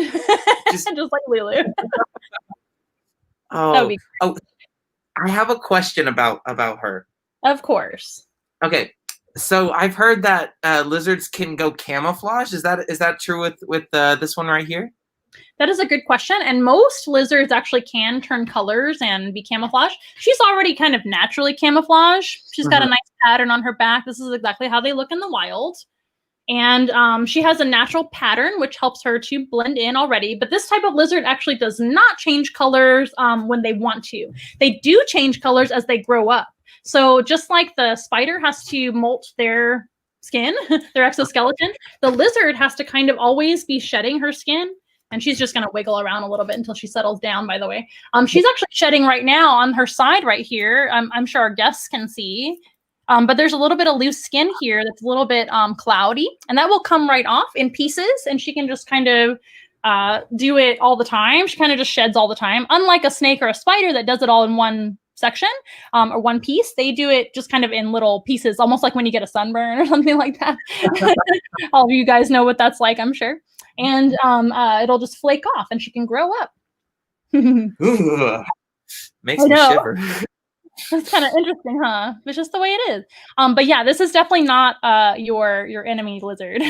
Speaker 1: Just like Lulu.
Speaker 2: That would be great. I have a question about her.
Speaker 1: Of course.
Speaker 2: Okay. So I've heard that lizards can go camouflage. Is that true with this one right here?
Speaker 1: That is a good question. And most lizards actually can turn colors and be camouflage. She's already kind of naturally camouflage. She's got a nice pattern on her back. This is exactly how they look in the wild. And she has a natural pattern, which helps her to blend in already. But this type of lizard actually does not change colors when they want to. They do change colors as they grow up. So just like the spider has to molt their skin, their exoskeleton, the lizard has to kind of always be shedding her skin. And she's just going to wiggle around a little bit until she settles down, by the way. She's actually shedding right now on her side right here. I'm sure our guests can see. But there's a little bit of loose skin here that's a little bit cloudy, and that will come right off in pieces, and she can just kind of do it all the time. She kind of just sheds all the time. Unlike a snake or a spider that does it all in one section or one piece, they do it just kind of in little pieces, almost like when you get a sunburn or something like that. All of you guys know what that's like, I'm sure. And it'll just flake off, and she can grow up.
Speaker 2: Ooh, makes me shiver.
Speaker 1: That's kind of interesting, huh? It's just the way it is. But yeah, this is definitely not your enemy lizard.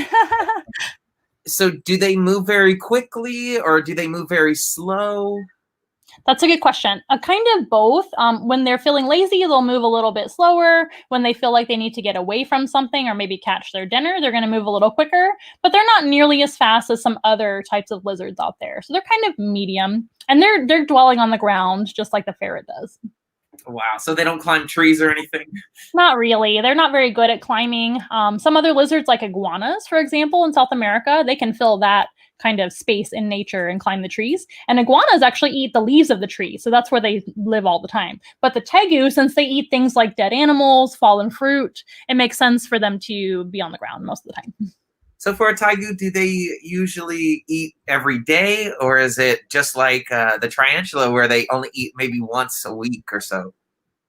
Speaker 2: So do they move very quickly or do they move very slow?
Speaker 1: That's a good question. Kind of both. When they're feeling lazy, they'll move a little bit slower. When they feel like they need to get away from something or maybe catch their dinner, they're going to move a little quicker, but they're not nearly as fast as some other types of lizards out there. So they're kind of medium, and they're dwelling on the ground just like the ferret does.
Speaker 2: Wow. So they don't climb trees or anything?
Speaker 1: Not really. They're not very good at climbing. Some other lizards, like iguanas, for example, in South America, they can fill that kind of space in nature and climb the trees. And iguanas actually eat the leaves of the tree. So that's where they live all the time. But the tegu, since they eat things like dead animals, fallen fruit, it makes sense for them to be on the ground most of the time.
Speaker 2: So for a tegu, do they usually eat every day, or is it just like the tarantula where they only eat maybe once a week or so?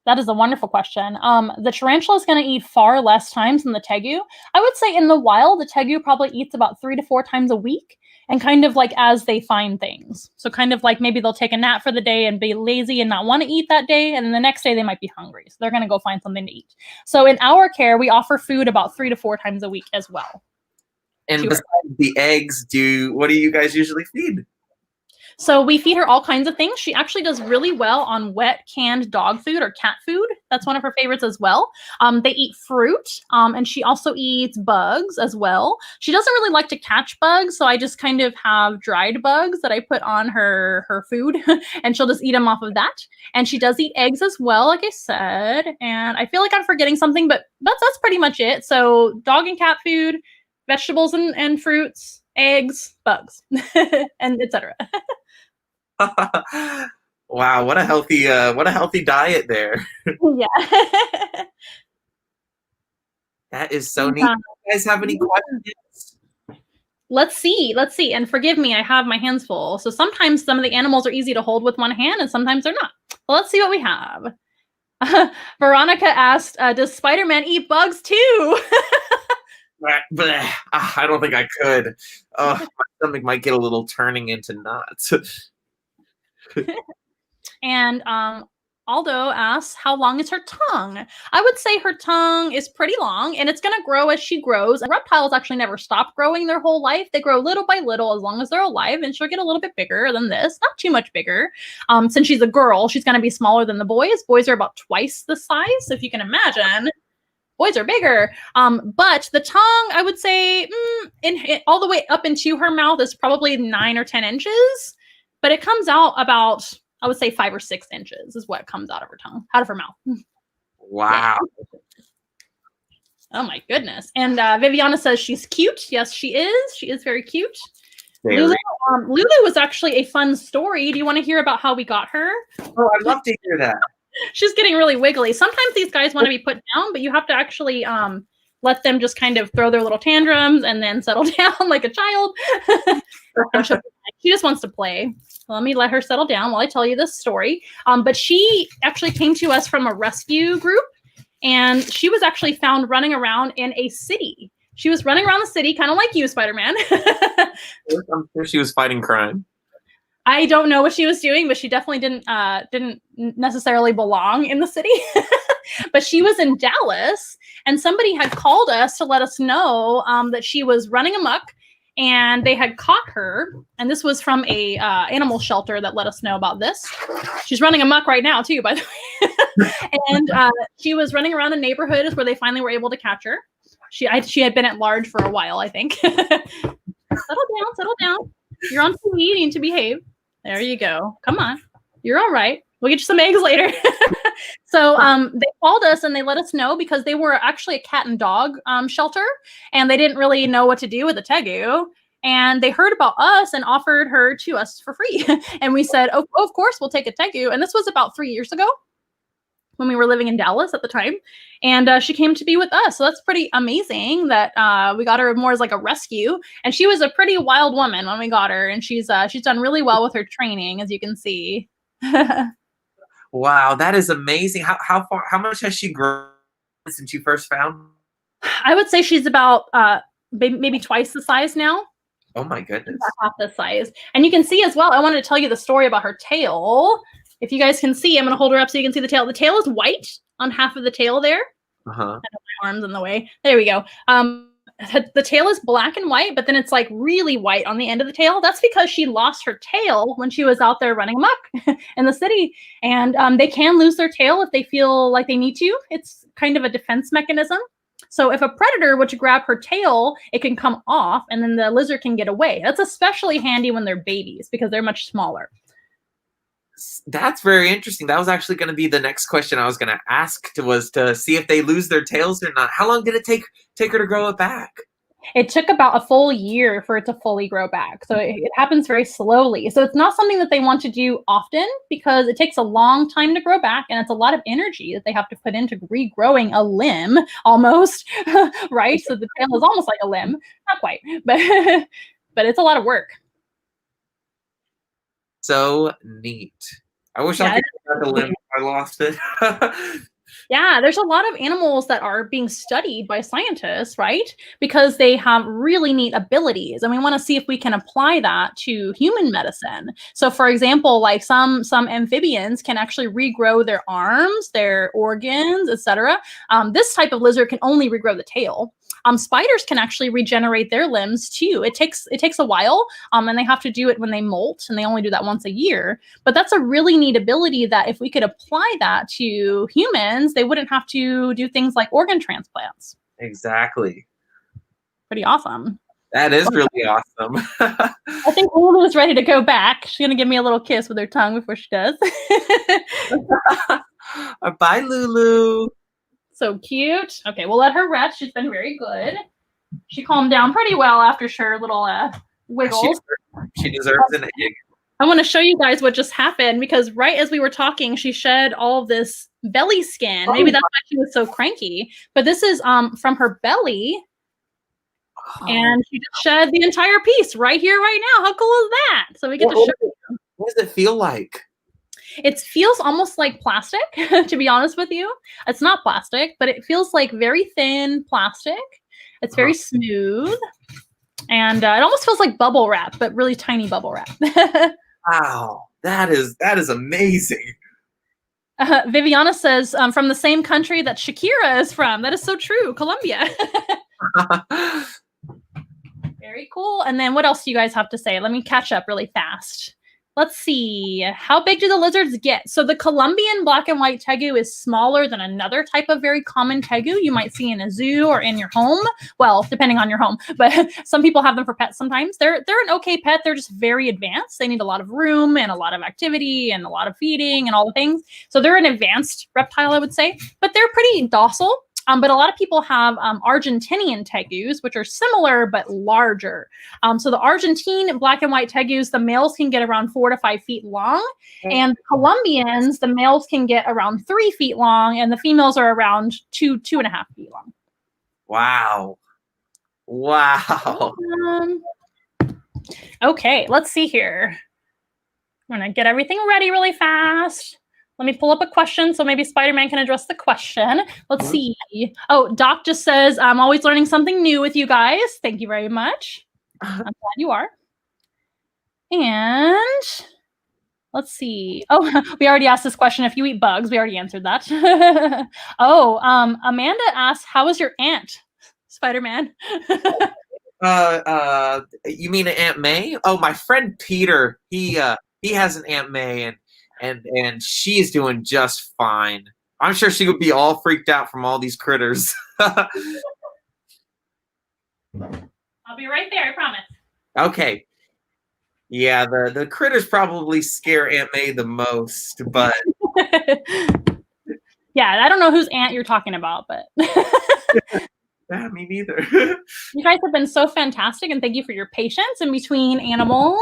Speaker 1: That is a wonderful question. The tarantula is going to eat far less times than the tegu. I would say in the wild, the tegu probably eats about 3 to 4 times a week, and kind of like as they find things. So kind of like maybe they'll take a nap for the day and be lazy and not want to eat that day, and then the next day they might be hungry. So they're going to go find something to eat. So in our care, we offer food about 3 to 4 times a week as well.
Speaker 2: And besides the eggs, what do you guys usually feed?
Speaker 1: So we feed her all kinds of things. She actually does really well on wet canned dog food or cat food. That's one of her favorites as well. They eat fruit, and she also eats bugs as well. She doesn't really like to catch bugs, so I just kind of have dried bugs that I put on her food, and she'll just eat them off of that. And she does eat eggs as well, like I said. And I feel like I'm forgetting something, but that's pretty much it. So dog and cat food, vegetables and fruits, eggs, bugs, and etc.
Speaker 2: Wow, what a healthy diet there.
Speaker 1: Yeah.
Speaker 2: That is so neat. Do you guys have any questions?
Speaker 1: Let's see. And forgive me, I have my hands full. So sometimes some of the animals are easy to hold with one hand and sometimes they're not. Well, let's see what we have. Veronica asked, does Spider-Man eat bugs too?
Speaker 2: I don't think I could. My stomach might get a little turning into knots.
Speaker 1: And Aldo asks, how long is her tongue? I would say her tongue is pretty long, and it's going to grow as she grows. And reptiles actually never stop growing their whole life. They grow little by little as long as they're alive, and she'll get a little bit bigger than this. Not too much bigger. Since she's a girl, she's going to be smaller than the boys. Boys are about twice the size, so if you can imagine. Boys are bigger. But the tongue, I would say, all the way up into her mouth is probably 9 or 10 inches. But it comes out about, I would say 5 or 6 inches is what comes out of her tongue, out of her mouth.
Speaker 2: Wow.
Speaker 1: Oh my goodness. And Viviana says she's cute. Yes, she is. She is very cute. Lulu was actually a fun story. Do you want to hear about how we got her?
Speaker 2: Oh, I'd love to hear that.
Speaker 1: She's getting really wiggly. Sometimes these guys want to be put down, but you have to actually let them just kind of throw their little tantrums and then settle down like a child. She just wants to play. Let me let her settle down while I tell you this story. But she actually came to us from a rescue group, and she was actually found running around in a city. She was running around the city, kind of like you, Spider-Man.
Speaker 2: I'm sure she was fighting crime.
Speaker 1: I don't know what she was doing, but she definitely didn't necessarily belong in the city. But she was in Dallas, and somebody had called us to let us know that she was running amok, and they had caught her. And this was from a animal shelter that let us know about this. She's running amok right now too, by the way. And she was running around a neighborhood where they finally were able to catch her. She had been at large for a while, I think. Settle down. You're on TV. You need to behave. There you go. Come on. You're all right. We'll get you some eggs later. So they called us and they let us know because they were actually a cat and dog shelter, and they didn't really know what to do with the tegu. And they heard about us and offered her to us for free. And we said, oh, of course, we'll take a tegu. And this was about 3 years ago. when we were living in Dallas at the time. And she came to be with us. So that's pretty amazing that we got her more as like a rescue. And she was a pretty wild woman when we got her. And she's done really well with her training, as you can see.
Speaker 2: Wow, that is amazing. How much has she grown since you first found?
Speaker 1: I would say she's about maybe twice the size now.
Speaker 2: Oh my goodness.
Speaker 1: Half the size. And you can see as well, I wanted to tell you the story about her tail. If you guys can see, I'm going to hold her up so you can see the tail. The tail is white on half of the tail there.
Speaker 2: Uh-huh.
Speaker 1: My arm's in the way. There we go. The tail is black and white, but then it's like really white on the end of the tail. That's because she lost her tail when she was out there running amok in the city. And they can lose their tail if they feel like they need to. It's kind of a defense mechanism. So if a predator were to grab her tail, it can come off and then the lizard can get away. That's especially handy when they're babies because they're much smaller.
Speaker 2: That's very interesting. That was actually going to be the next question I was going to ask was to see if they lose their tails or not. How long did it take her to grow it back?
Speaker 1: It took about a full year for it to fully grow back. So it happens very slowly. So it's not something that they want to do often because it takes a long time to grow back and it's a lot of energy that they have to put into regrowing a limb almost, right? So the tail is almost like a limb. Not quite, but it's a lot of work.
Speaker 2: So neat. I wish I could get the limb if I lost it.
Speaker 1: Yeah, there's a lot of animals that are being studied by scientists, right? Because they have really neat abilities, and we want to see if we can apply that to human medicine. So, for example, like some amphibians can actually regrow their arms, their organs, etc. This type of lizard can only regrow the tail. Spiders can actually regenerate their limbs too. It takes a while, and they have to do it when they molt, and they only do that once a year. But that's a really neat ability that if we could apply that to humans, they wouldn't have to do things like organ transplants.
Speaker 2: Exactly.
Speaker 1: Pretty awesome.
Speaker 2: That is really awesome.
Speaker 1: I think Lulu is ready to go back. She's gonna give me a little kiss with her tongue before she does.
Speaker 2: Bye, Lulu.
Speaker 1: So cute. Okay, we'll let her rest. She's been very good. She calmed down pretty well after her little wiggles.
Speaker 2: She deserves an egg.
Speaker 1: I want to show you guys what just happened because right as we were talking, she shed all of this belly skin. Maybe that's why she was so cranky. But this is from her belly. And she just shed the entire piece right here, right now. How cool is that? So we get to show you.
Speaker 2: What does it feel like?
Speaker 1: It feels almost like plastic, to be honest with you. It's not plastic, but it feels like very thin plastic. It's very smooth. And it almost feels like bubble wrap, but really tiny bubble wrap.
Speaker 2: Wow, that is amazing.
Speaker 1: Viviana says, from the same country that Shakira is from. That is so true, Colombia. Very cool. And then what else do you guys have to say? Let me catch up really fast. Let's see. How big do the lizards get? So the Colombian black and white tegu is smaller than another type of very common tegu you might see in a zoo or in your home. Well, depending on your home, but some people have them for pets sometimes. They're an okay pet. They're just very advanced. They need a lot of room and a lot of activity and a lot of feeding and all the things. So they're an advanced reptile, I would say, but they're pretty docile. But a lot of people have Argentinian tegus, which are similar but larger. So the Argentine black and white tegus, the males can get around 4 to 5 feet long. And Colombians, the males can get around 3 feet long, and the females are around 2.5 feet long.
Speaker 2: Wow. Wow.
Speaker 1: Okay, let's see here. I'm going to get everything ready really fast. Let me pull up a question so maybe Spider-Man can address the question. Let's see. Oh, Doc just says, I'm always learning something new with you guys. Thank you very much. I'm glad you are. And let's see. Oh, we already asked this question. If you eat bugs, we already answered that. Amanda asked, how is your aunt, Spider-Man?
Speaker 2: You mean Aunt May? Oh, my friend Peter, he has an Aunt May, and she's doing just fine. I'm sure she would be all freaked out from all these critters.
Speaker 1: I'll be right there, I promise.
Speaker 2: Okay. Yeah, the critters probably scare Aunt May the most, but
Speaker 1: yeah, I don't know whose aunt you're talking about, but
Speaker 2: yeah, me neither.
Speaker 1: You guys have been so fantastic, and thank you for your patience in between animals.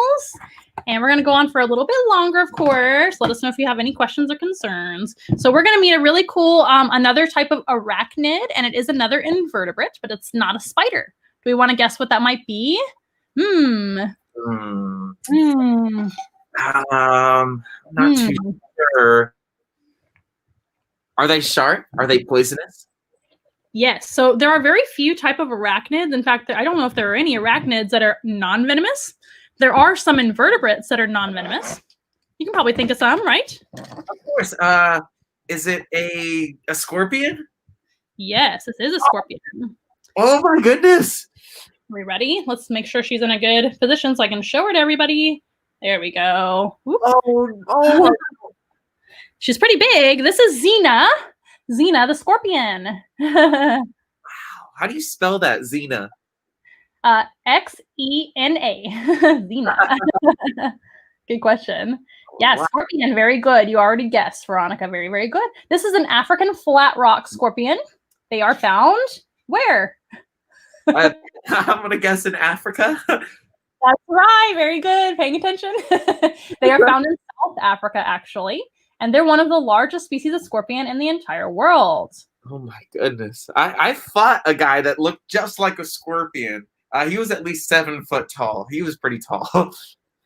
Speaker 1: And we're going to go on for a little bit longer, of course. Let us know if you have any questions or concerns. So we're going to meet a really cool, another type of arachnid, and it is another invertebrate, but it's not a spider. Do we want to guess what that might be?
Speaker 2: I'm not too sure. Are they sharp? Are they poisonous?
Speaker 1: Yes. So there are very few type of arachnids. In fact, I don't know if there are any arachnids that are non-venomous. There are some invertebrates that are non-venomous. You can probably think of some, right?
Speaker 2: Of course. Is it a scorpion?
Speaker 1: Yes, this is a scorpion.
Speaker 2: Oh my goodness.
Speaker 1: Are we ready? Let's make sure she's in a good position so I can show her to everybody. There we go. Whoop.
Speaker 2: Oh.
Speaker 1: She's pretty big. This is Xena. Xena the scorpion.
Speaker 2: Wow. How do you spell that, Xena?
Speaker 1: Xena. Xena. Good question. Yes, wow. Scorpion, very good. You already guessed, Veronica. Very, very good. This is an African flat rock scorpion. They are found where?
Speaker 2: I'm going to guess in Africa.
Speaker 1: That's right. Very good. Paying attention. They are found in South Africa, actually. And they're one of the largest species of scorpion in the entire world.
Speaker 2: Oh, my goodness. I fought a guy that looked just like a scorpion. He was at least 7 foot tall. He was pretty tall.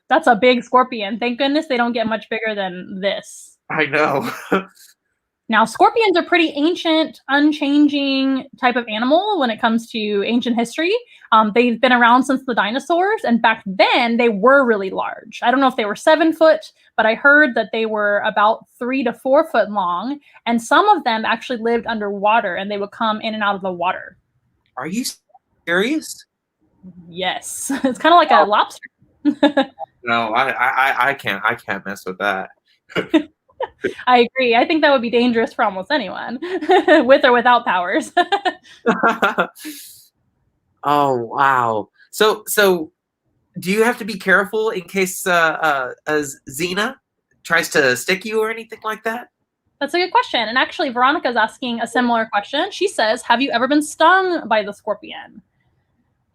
Speaker 1: That's a big scorpion. Thank goodness they don't get much bigger than this.
Speaker 2: I know.
Speaker 1: Now, scorpions are pretty ancient, unchanging type of animal when it comes to ancient history. They've been around since the dinosaurs, and back then they were really large. I don't know if they were 7 foot, but I heard that they were about 3 to 4 foot long, and some of them actually lived underwater, and they would come in and out of the water.
Speaker 2: Are you serious?
Speaker 1: Yes, it's kind of like a lobster.
Speaker 2: No, I can't mess with that.
Speaker 1: I agree. I think that would be dangerous for almost anyone, with or without powers.
Speaker 2: Oh wow! So do you have to be careful in case Xena tries to stick you or anything like that?
Speaker 1: That's a good question. And actually, Veronica's asking a similar question. She says, "Have you ever been stung by the scorpion?"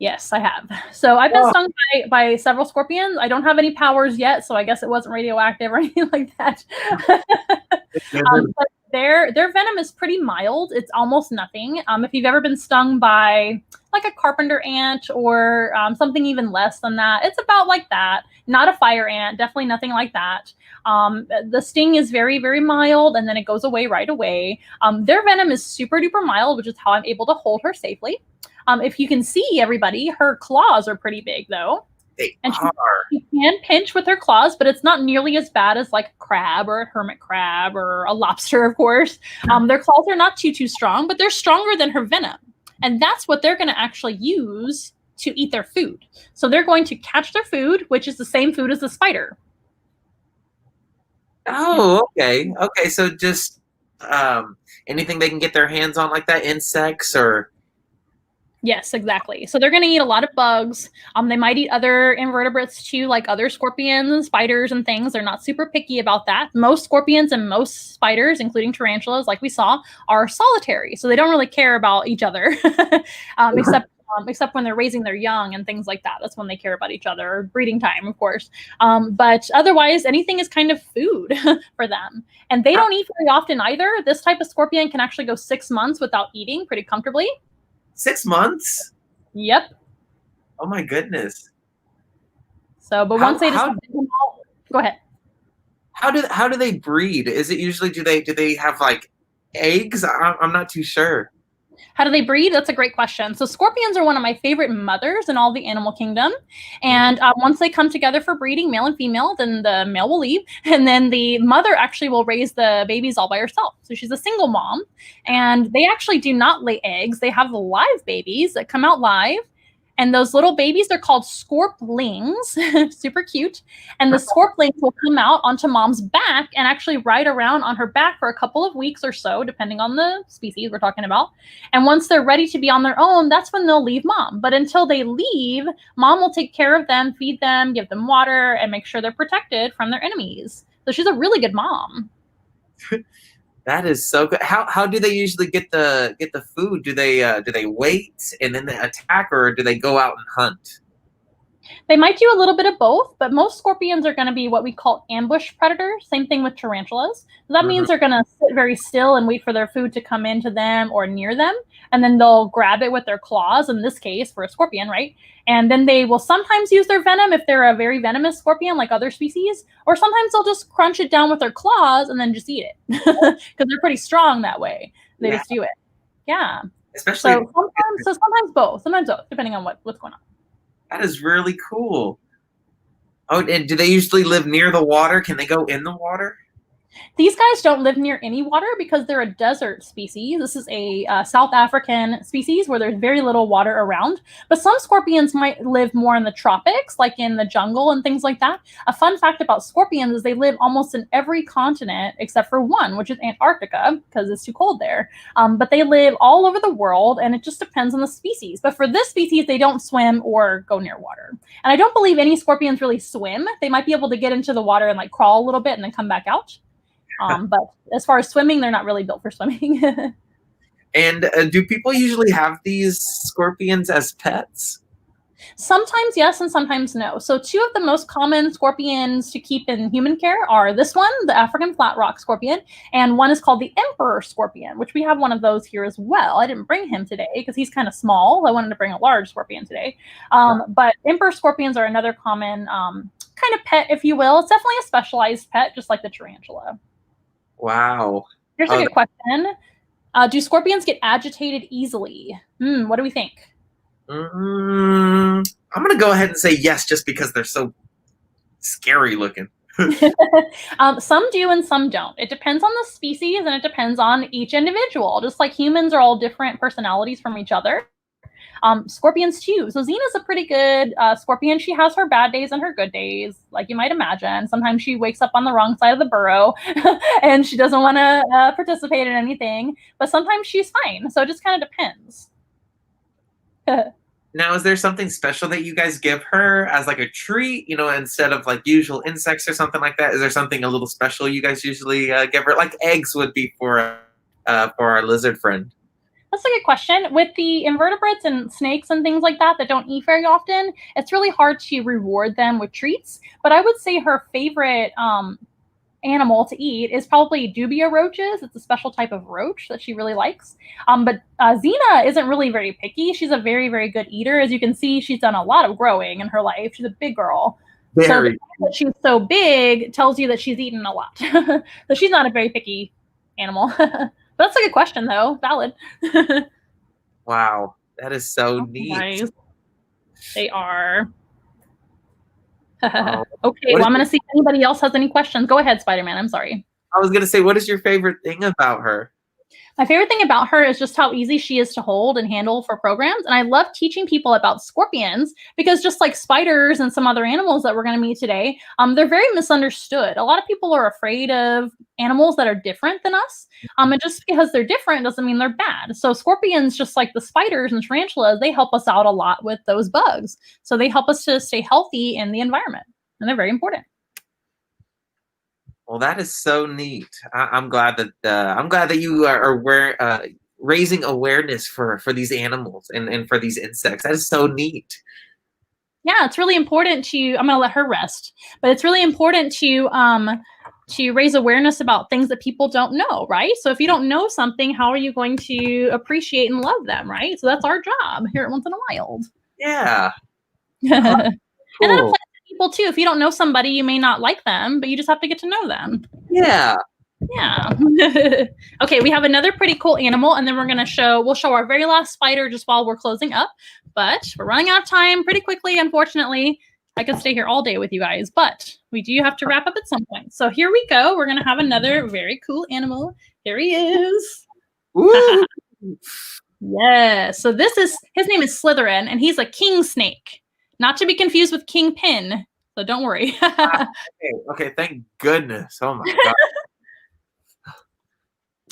Speaker 1: Yes, I have. So I've been stung by several scorpions. I don't have any powers yet, so I guess it wasn't radioactive or anything like that. But their venom is pretty mild. It's almost nothing. If you've ever been stung by like a carpenter ant or something even less than that, it's about like that. Not a fire ant, definitely nothing like that. The sting is very, very mild, and then it goes away right away. Their venom is super duper mild, which is how I'm able to hold her safely. If you can see, everybody, her claws are pretty big, though. And she can pinch with her claws, but it's not nearly as bad as like a crab or a hermit crab or a lobster, of course. Their claws are not too strong, but they're stronger than her venom. And that's what they're going to actually use to eat their food. So they're going to catch their food, which is the same food as the spider.
Speaker 2: Oh, okay. Okay, so just anything they can get their hands on like that, insects or...
Speaker 1: Yes, exactly. So they're going to eat a lot of bugs. They might eat other invertebrates too, like other scorpions and spiders and things. They're not super picky about that. Most scorpions and most spiders, including tarantulas, like we saw, are solitary. So they don't really care about each other, except when they're raising their young and things like that. That's when they care about each other, or breeding time, of course. But otherwise, anything is kind of food for them. And they don't eat very often either. This type of scorpion can actually go 6 months without eating pretty comfortably.
Speaker 2: 6 months?
Speaker 1: Yep.
Speaker 2: Oh my goodness.
Speaker 1: So, but once they just go ahead.
Speaker 2: How do they breed? Is it usually do they have like eggs? I'm not too sure.
Speaker 1: How do they breed? That's a great question. So scorpions are one of my favorite mothers in all the animal kingdom. And once they come together for breeding, male and female, then the male will leave. And then the mother actually will raise the babies all by herself. So she's a single mom. And they actually do not lay eggs. They have live babies that come out live. And those little babies, they're called scorplings, super cute. And the scorplings will come out onto mom's back and actually ride around on her back for a couple of weeks or so, depending on the species we're talking about. And once they're ready to be on their own, that's when they'll leave mom. But until they leave, mom will take care of them, feed them, give them water, and make sure they're protected from their enemies. So she's a really good mom.
Speaker 2: That is so good. How do they usually get the food? Do they wait and then they attack, or do they go out and hunt?
Speaker 1: They might do a little bit of both, but most scorpions are going to be what we call ambush predators. Same thing with tarantulas. So that means they're going to sit very still and wait for their food to come into them or near them, and then they'll grab it with their claws, in this case for a scorpion, right? And then they will sometimes use their venom if they're a very venomous scorpion like other species, or sometimes they'll just crunch it down with their claws and then just eat it because they're pretty strong that way. They just do it. Yeah.
Speaker 2: Especially
Speaker 1: Sometimes both, depending on what's going on.
Speaker 2: that is really cool. Oh, and do they usually live near the water? Can they go in the water?
Speaker 1: These guys don't live near any water because they're a desert species. This is a South African species where there's very little water around. But some scorpions might live more in the tropics, like in the jungle and things like that. A fun fact about scorpions is they live almost in every continent except for one, which is Antarctica, because it's too cold there. But they live all over the world, and it just depends on the species. But for this species, they don't swim or go near water. And I don't believe any scorpions really swim. They might be able to get into the water and like crawl a little bit and then come back out. But as far as swimming, they're not really built for swimming.
Speaker 2: And do people usually have these scorpions as pets?
Speaker 1: Sometimes yes and sometimes no. So two of the most common scorpions to keep in human care are this one, the African flat rock scorpion, and one is called the emperor scorpion, which we have one of those here as well. I didn't bring him today because he's kind of small. I wanted to bring a large scorpion today. But emperor scorpions are another common kind of pet, if you will. It's definitely a specialized pet, just like the tarantula.
Speaker 2: Wow.
Speaker 1: Here's a good question. Do scorpions get agitated easily? What do we think?
Speaker 2: I'm going to go ahead and say yes, just because they're so scary looking.
Speaker 1: Some do and some don't. It depends on the species and it depends on each individual. Just like humans are all different personalities from each other. Scorpions too. So Xena's a pretty good scorpion. She has her bad days and her good days, like you might imagine. Sometimes she wakes up on the wrong side of the burrow and she doesn't want to participate in anything, but sometimes she's fine. So it just kind of depends.
Speaker 2: Now, is there something special that you guys give her as like a treat, instead of like usual insects or something like that? Is there something a little special you guys usually give her? Like eggs would be for our lizard friend.
Speaker 1: That's a good question. With the invertebrates and snakes and things like that don't eat very often, it's really hard to reward them with treats. But I would say her favorite animal to eat is probably dubia roaches. It's a special type of roach that she really likes. But Xena isn't really very picky. She's a very, very good eater. As you can see, she's done a lot of growing in her life. She's a big girl. So the fact that she's so big tells you that she's eaten a lot. So she's not a very picky animal. That's a good question, though. Valid.
Speaker 2: Wow, that is so neat.
Speaker 1: Nice. They are. Okay, well, I'm going to see if anybody else has any questions. Go ahead, Spider-Man. I'm sorry.
Speaker 2: I was going to say, what is your favorite thing about her?
Speaker 1: My favorite thing about her is just how easy she is to hold and handle for programs. And I love teaching people about scorpions because just like spiders and some other animals that we're going to meet today, they're very misunderstood. A lot of people are afraid of animals that are different than us. And just because they're different doesn't mean they're bad. So scorpions, just like the spiders and tarantulas, they help us out a lot with those bugs. So they help us to stay healthy in the environment. And they're very important.
Speaker 2: Well, that is so neat. I'm glad that you are raising awareness for these animals and for these insects. That is so neat.
Speaker 1: Yeah, it's really important I'm going to let her rest, but it's really important to raise awareness about things that people don't know, right? So if you don't know something, how are you going to appreciate and love them, right? So that's our job here at Once in a Wild.
Speaker 2: Yeah.
Speaker 1: Cool. And that applies to people too. If you don't know somebody, you may not like them, but you just have to get to know them.
Speaker 2: Yeah.
Speaker 1: Yeah. Okay, we have another pretty cool animal, and then we'll show our very last spider just while we're closing up. But we're running out of time pretty quickly, unfortunately. I could stay here all day with you guys, but we do have to wrap up at some point. So here we go. We're going to have another very cool animal. Here he is. Yes. So his name is Slytherin, and he's a king snake. Not to be confused with kingpin. So don't worry.
Speaker 2: Okay. Thank goodness. Oh my God.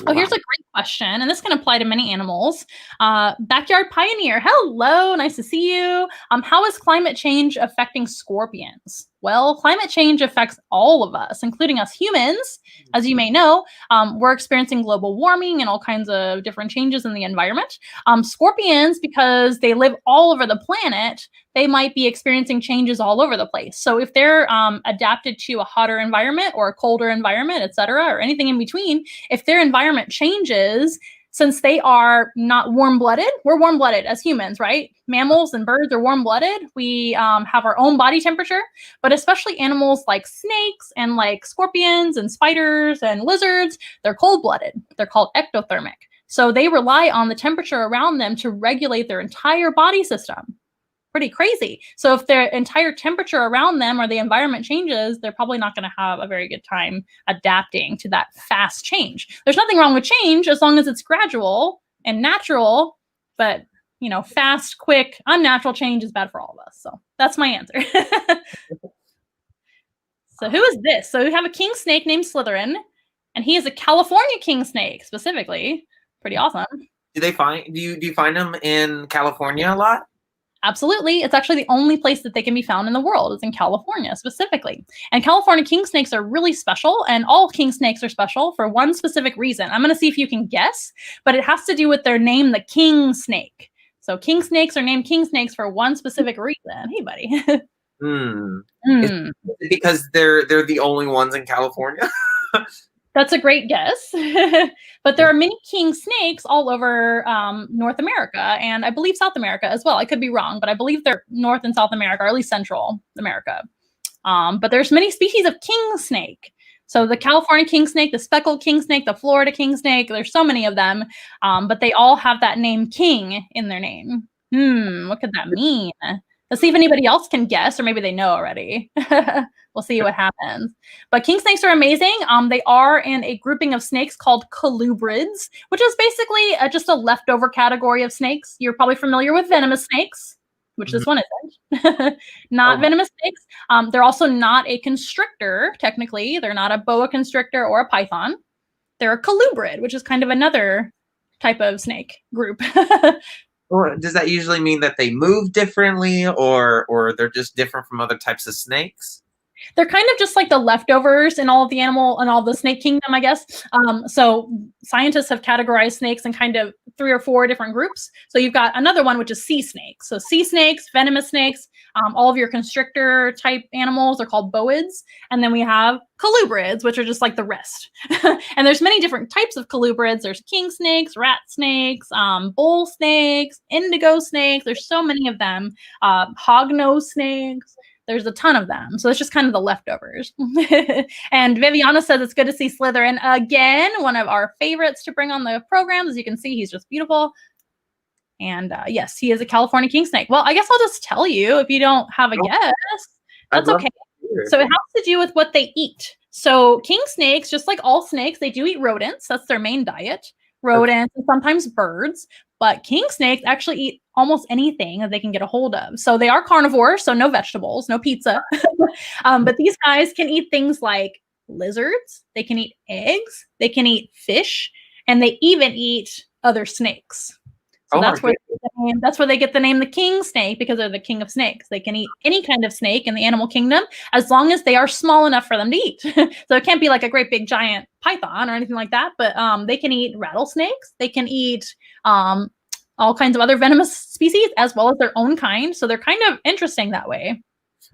Speaker 1: Oh, here's a great question, and this can apply to many animals. Backyard Pioneer, hello, nice to see you. How is climate change affecting scorpions? Well, climate change affects all of us, including us humans. As you may know, we're experiencing global warming and all kinds of different changes in the environment. Scorpions, because they live all over the planet, they might be experiencing changes all over the place. So if they're adapted to a hotter environment or a colder environment, etc., or anything in between, if their environment changes, since they are not warm-blooded, we're warm-blooded as humans, right? Mammals and birds are warm-blooded. We have our own body temperature, but especially animals like snakes and like scorpions and spiders and lizards, they're cold-blooded. They're called ectothermic. So they rely on the temperature around them to regulate their entire body system. Pretty crazy. So if their entire temperature around them or the environment changes, they're probably not going to have a very good time adapting to that fast change. There's nothing wrong with change as long as it's gradual and natural, but fast, quick, unnatural change is bad for all of us. So that's my answer. So who is this? So we have a king snake named Slytherin, and he is a California king snake specifically. Pretty awesome.
Speaker 2: Do you find them in California a lot?
Speaker 1: Absolutely. It's actually the only place that they can be found in the world is in California specifically. And California king snakes are really special, and all king snakes are special for one specific reason. I'm going to see if you can guess, but it has to do with their name, the king snake. So king snakes are named king snakes for one specific reason. Hey, buddy.
Speaker 2: Is it because they're the only ones in California?
Speaker 1: That's a great guess. But there are many king snakes all over North America, and I believe South America as well. I could be wrong, but I believe they're North and South America, or at least Central America. But there's many species of king snake. So the California king snake, the speckled king snake, the Florida king snake, there's so many of them, but they all have that name king in their name. What could that mean? Let's see if anybody else can guess, or maybe they know already. We'll see what happens. But king snakes are amazing. They are in a grouping of snakes called colubrids, which is basically just a leftover category of snakes. You're probably familiar with venomous snakes, which this one isn't. Not venomous snakes. They're also not a constrictor, technically. They're not a boa constrictor or a python. They're a colubrid, which is kind of another type of snake group.
Speaker 2: Or does that usually mean that they move differently, or they're just different from other types of snakes?
Speaker 1: They're kind of just like the leftovers in all of the animal and all the snake kingdom, I guess. So scientists have categorized snakes in kind of 3 or 4 different groups. So you've got another one, which is sea snakes. So sea snakes, venomous snakes, all of your constrictor type animals are called boids. And then we have colubrids, which are just like the rest. And there's many different types of colubrids. There's king snakes, rat snakes, bull snakes, indigo snakes. There's so many of them. Hognose snakes. There's a ton of them. So it's just kind of the leftovers. And Viviana says it's good to see Slytherin again, one of our favorites to bring on the program. As you can see, he's just beautiful. And yes, he is a California king snake. Well, I guess I'll just tell you if you don't have a guess. That's okay. So it has to do with what they eat. So king snakes, just like all snakes, they do eat rodents. That's their main diet. Rodents and sometimes birds. But king snakes actually eat almost anything that they can get a hold of. So they are carnivores, so no vegetables, no pizza. But these guys can eat things like lizards. They can eat eggs. They can eat fish. And they even eat other snakes. So that's where they get the name the king snake, because they're the king of snakes. They can eat any kind of snake in the animal kingdom as long as they are small enough for them to eat. So it can't be like a great big giant python or anything like that, but they can eat rattlesnakes. They can eat all kinds of other venomous species as well as their own kind. So they're kind of interesting that way.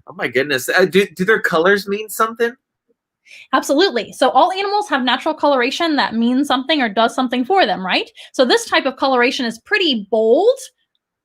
Speaker 2: Oh my goodness. Do their colors mean something?
Speaker 1: Absolutely. So all animals have natural coloration that means something or does something for them, right? So this type of coloration is pretty bold.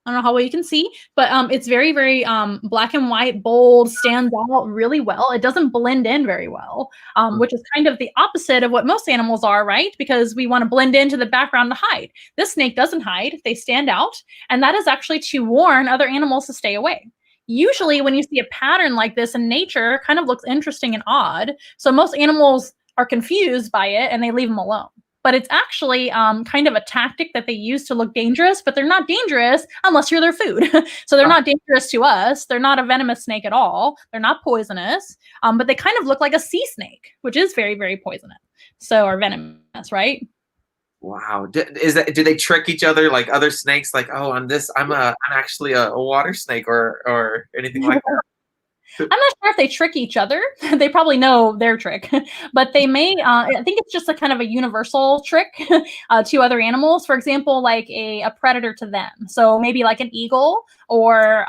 Speaker 1: I don't know how well you can see, but it's very, very black and white, bold, stands out really well. It doesn't blend in very well, which is kind of the opposite of what most animals are, right? Because we want to blend into the background to hide. This snake doesn't hide. They stand out. And that is actually to warn other animals to stay away. Usually when you see a pattern like this in nature, it kind of looks interesting and odd. So most animals are confused by it and they leave them alone. But it's actually kind of a tactic that they use to look dangerous, but they're not dangerous unless you're their food. So they're not dangerous to us. They're not a venomous snake at all. They're not poisonous, but they kind of look like a sea snake, which is very, very poisonous. So are venomous, right?
Speaker 2: Wow. Do they trick each other like other snakes? Like, oh, I'm actually a water snake or anything like that?
Speaker 1: I'm not sure if they trick each other. They probably know their trick, but they may. I think it's just a kind of a universal trick to other animals. For example, like a predator to them. So maybe like an eagle, or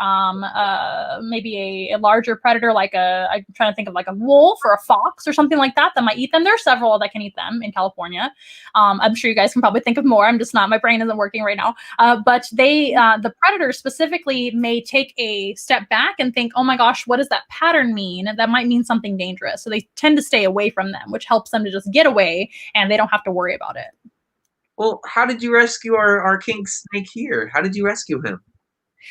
Speaker 1: maybe a larger predator like I'm trying to think of like a wolf or a fox or something like that might eat them. There's several that can eat them in California. I'm sure you guys can probably think of more. I'm just not. My brain isn't working right now. But the predators specifically may take a step back and think, oh my gosh, what does that pattern mean? That might mean something dangerous. So they tend to stay away from them, which helps them to just get away and they don't have to worry about it.
Speaker 2: Well, how did you rescue our king snake here? How did you rescue him?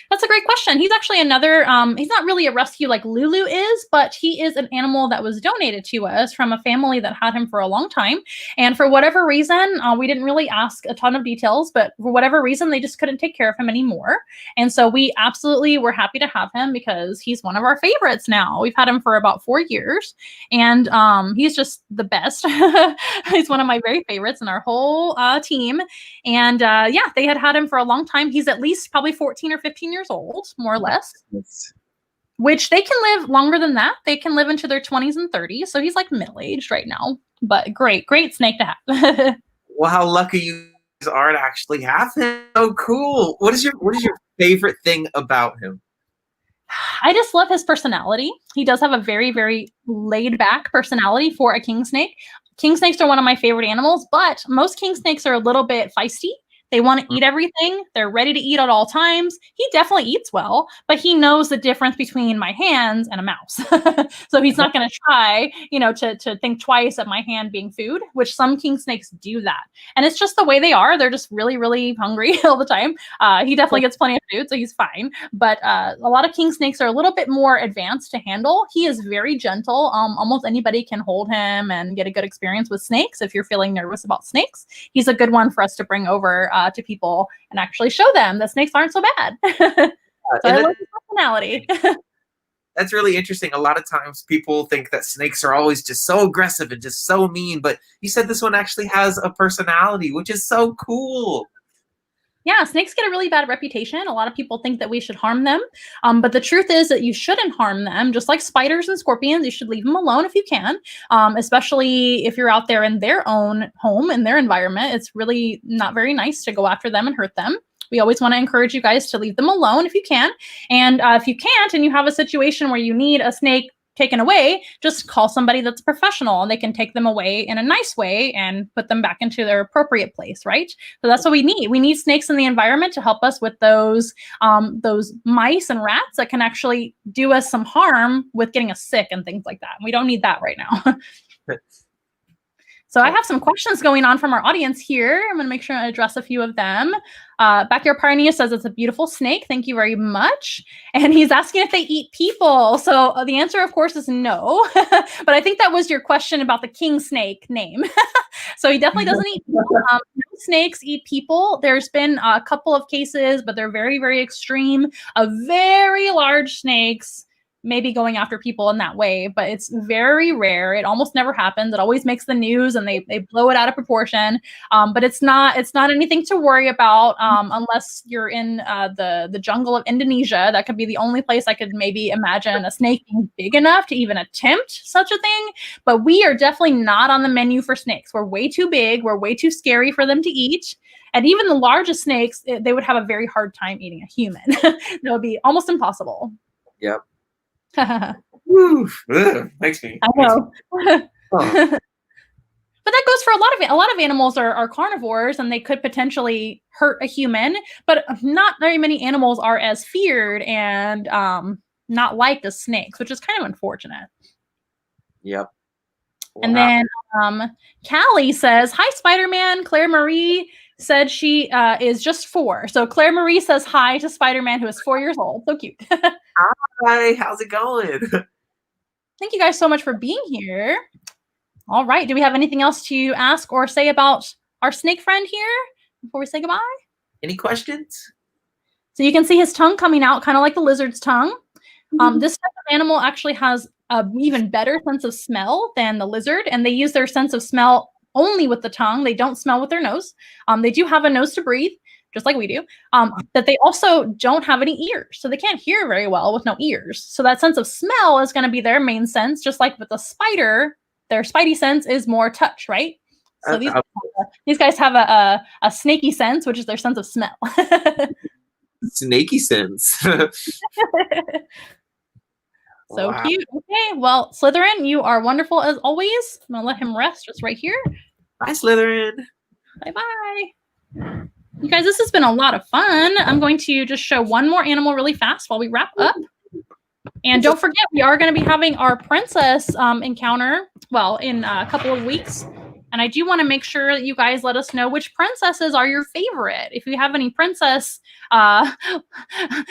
Speaker 1: That's a great question. He's actually another, he's not really a rescue like Lulu is, but he is an animal that was donated to us from a family that had him for a long time. And for whatever reason, we didn't really ask a ton of details, but for whatever reason, they just couldn't take care of him anymore. And so we absolutely were happy to have him because he's one of our favorites now. We've had him for about 4 years, and he's just the best. He's one of my very favorites in our whole team. And yeah, they had him for a long time. He's at least probably 14 or 15 years old, more or less, which they can live longer than that. They can live into their 20s and 30s. So he's like middle-aged right now, but great snake to have.
Speaker 2: Well, how lucky you are to actually have him. So cool. What is your favorite thing about him?
Speaker 1: I just love his personality. He does have a very, very laid back personality for a king snake. King snakes are one of my favorite animals, but most king snakes are a little bit feisty. They want to eat everything. They're ready to eat at all times. He definitely eats well, but he knows the difference between my hands and a mouse. So he's not going to try, to think twice of my hand being food, which some king snakes do that. And it's just the way they are. They're just really, really hungry all the time. He definitely gets plenty of food, so he's fine. But a lot of king snakes are a little bit more advanced to handle. He is very gentle. Almost anybody can hold him and get a good experience with snakes. If you're feeling nervous about snakes, he's a good one for us to bring over to people and actually show them that snakes aren't so bad. So I love his personality.
Speaker 2: That's really interesting. A lot of times people think that snakes are always just so aggressive and just so mean, but you said this one actually has a personality, which is so cool.
Speaker 1: Yeah, snakes get a really bad reputation. A lot of people think that we should harm them. But the truth is that you shouldn't harm them. Just like spiders and scorpions, you should leave them alone if you can, especially if you're out there in their own home, in their environment. It's really not very nice to go after them and hurt them. We always want to encourage you guys to leave them alone if you can. And if you can't and you have a situation where you need a snake taken away, just call somebody that's professional and they can take them away in a nice way and put them back into their appropriate place, right? So that's what we need. We need snakes in the environment to help us with those mice and rats that can actually do us some harm with getting us sick and things like that. We don't need that right now. So I have some questions going on from our audience here. I'm going to make sure I address a few of them. Backyard Pioneer says it's a beautiful snake. Thank you very much. And he's asking if they eat people. So the answer, of course, is no. But I think that was your question about the king snake name. So he definitely doesn't eat people. No snakes eat people. There's been a couple of cases, but they're very, very extreme, of very large snakes maybe going after people in that way, but it's very rare. It almost never happens. It always makes the news and they blow it out of proportion. But it's not anything to worry about unless you're in the jungle of Indonesia. That could be the only place I could maybe imagine a snake being big enough to even attempt such a thing. But we are definitely not on the menu for snakes. We're way too big. We're way too scary for them to eat. And even the largest snakes, they would have a very hard time eating a human. That would be almost impossible.
Speaker 2: Yep. Oof, makes me.
Speaker 1: I know. But that goes for a lot of animals are carnivores and they could potentially hurt a human, but not very many animals are as feared and not liked as snakes, which is kind of unfortunate.
Speaker 2: Yep. Wow.
Speaker 1: And then Callie says, "Hi, Spider-Man. Claire Marie said she is just 4. So Claire Marie says hi to Spider-Man, who is 4 years old. So cute."
Speaker 2: Hi, how's it going?
Speaker 1: Thank you guys so much for being here. All right. Do we have anything else to ask or say about our snake friend here before we say goodbye?
Speaker 2: Any questions?
Speaker 1: So you can see his tongue coming out, kind of like the lizard's tongue. This type of animal actually has an even better sense of smell than the lizard, and they use their sense of smell only with the tongue. They don't smell with their nose. They do have a nose to breathe. just like we do, that they also don't have any ears. So they can't hear very well with no ears. So that sense of smell is going to be their main sense, just like with the spider, their spidey sense is more touch, right? So these guys have a snaky sense, which is their sense of smell.
Speaker 2: Snaky sense.
Speaker 1: So
Speaker 2: Wow.
Speaker 1: cute. Okay, well, Slytherin, you are wonderful as always. I'm gonna let him rest just right here.
Speaker 2: Bye, Slytherin.
Speaker 1: Bye-bye. You guys, this has been a lot of fun. I'm going to just show one more animal really fast while we wrap up. And don't forget, we are going to be having our princess encounter, well, in a couple of weeks. And I do want to make sure that you guys let us know which princesses are your favorite. If you have any princess,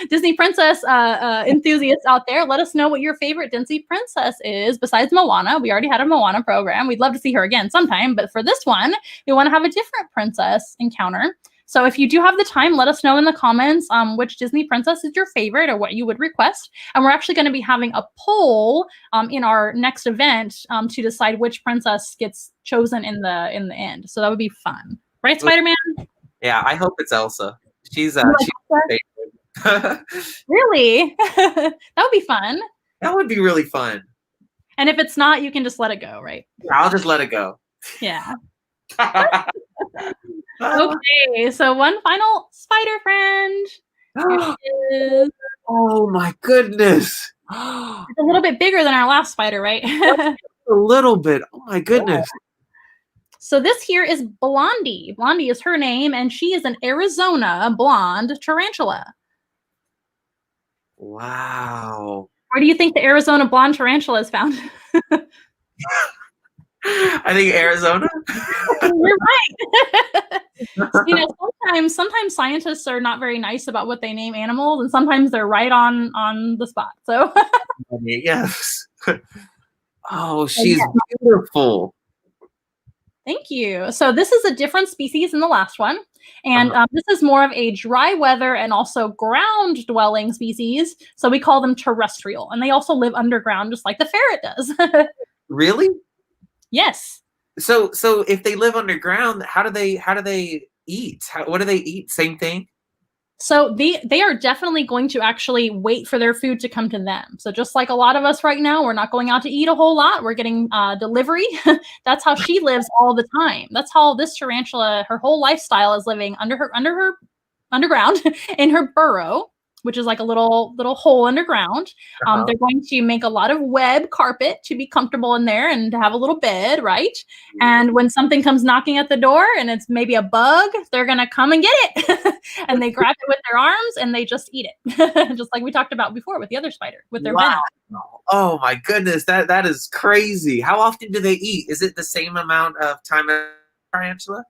Speaker 1: Disney princess enthusiasts out there, let us know what your favorite Disney princess is besides Moana. We already had a Moana program. We'd love to see her again sometime. But for this one, we want to have a different princess encounter. So if you do have the time, let us know in the comments which Disney princess is your favorite or what you would request. And we're actually going to be having a poll in our next event to decide which princess gets chosen in the end. So that would be fun. Right, Spider-Man?
Speaker 2: Yeah, I hope it's Elsa. She's favorite.
Speaker 1: Really? That would be fun.
Speaker 2: That would be really fun.
Speaker 1: And if it's not, you can just let it go, right?
Speaker 2: Yeah, I'll just let it go.
Speaker 1: Yeah. Okay, so one final spider friend. Here she is.
Speaker 2: Oh my goodness.
Speaker 1: It's a little bit bigger than our last spider, right?
Speaker 2: A little bit. Oh my goodness.
Speaker 1: So this here is Blondie. Blondie is her name, and she is an Arizona blonde tarantula.
Speaker 2: Wow.
Speaker 1: Where do you think the Arizona blonde tarantula is found?
Speaker 2: I think Arizona.
Speaker 1: You're right. You know, sometimes scientists are not very nice about what they name animals, and sometimes they're right on the spot. So
Speaker 2: yes. Oh, she's beautiful.
Speaker 1: Thank you. So this is a different species than the last one. And this is more of a dry weather and also ground dwelling species. So we call them terrestrial. And they also live underground, just like the ferret does.
Speaker 2: Really?
Speaker 1: Yes.
Speaker 2: So if they live underground, how do they eat? What do they eat? Same thing?
Speaker 1: So they are definitely going to actually wait for their food to come to them. So just like a lot of us right now, we're not going out to eat a whole lot. We're getting delivery. That's how she lives all the time. That's how this tarantula, her whole lifestyle is living underground in her burrow, which is like a little hole underground. They're going to make a lot of web carpet to be comfortable in there and to have a little bed, right? And when something comes knocking at the door and it's maybe a bug, they're going to come and get it. And they grab it with their arms and they just eat it. Just like we talked about before with the other spider, with their venom.
Speaker 2: Oh my goodness, that is crazy. How often do they eat? Is it the same amount of time as tarantula?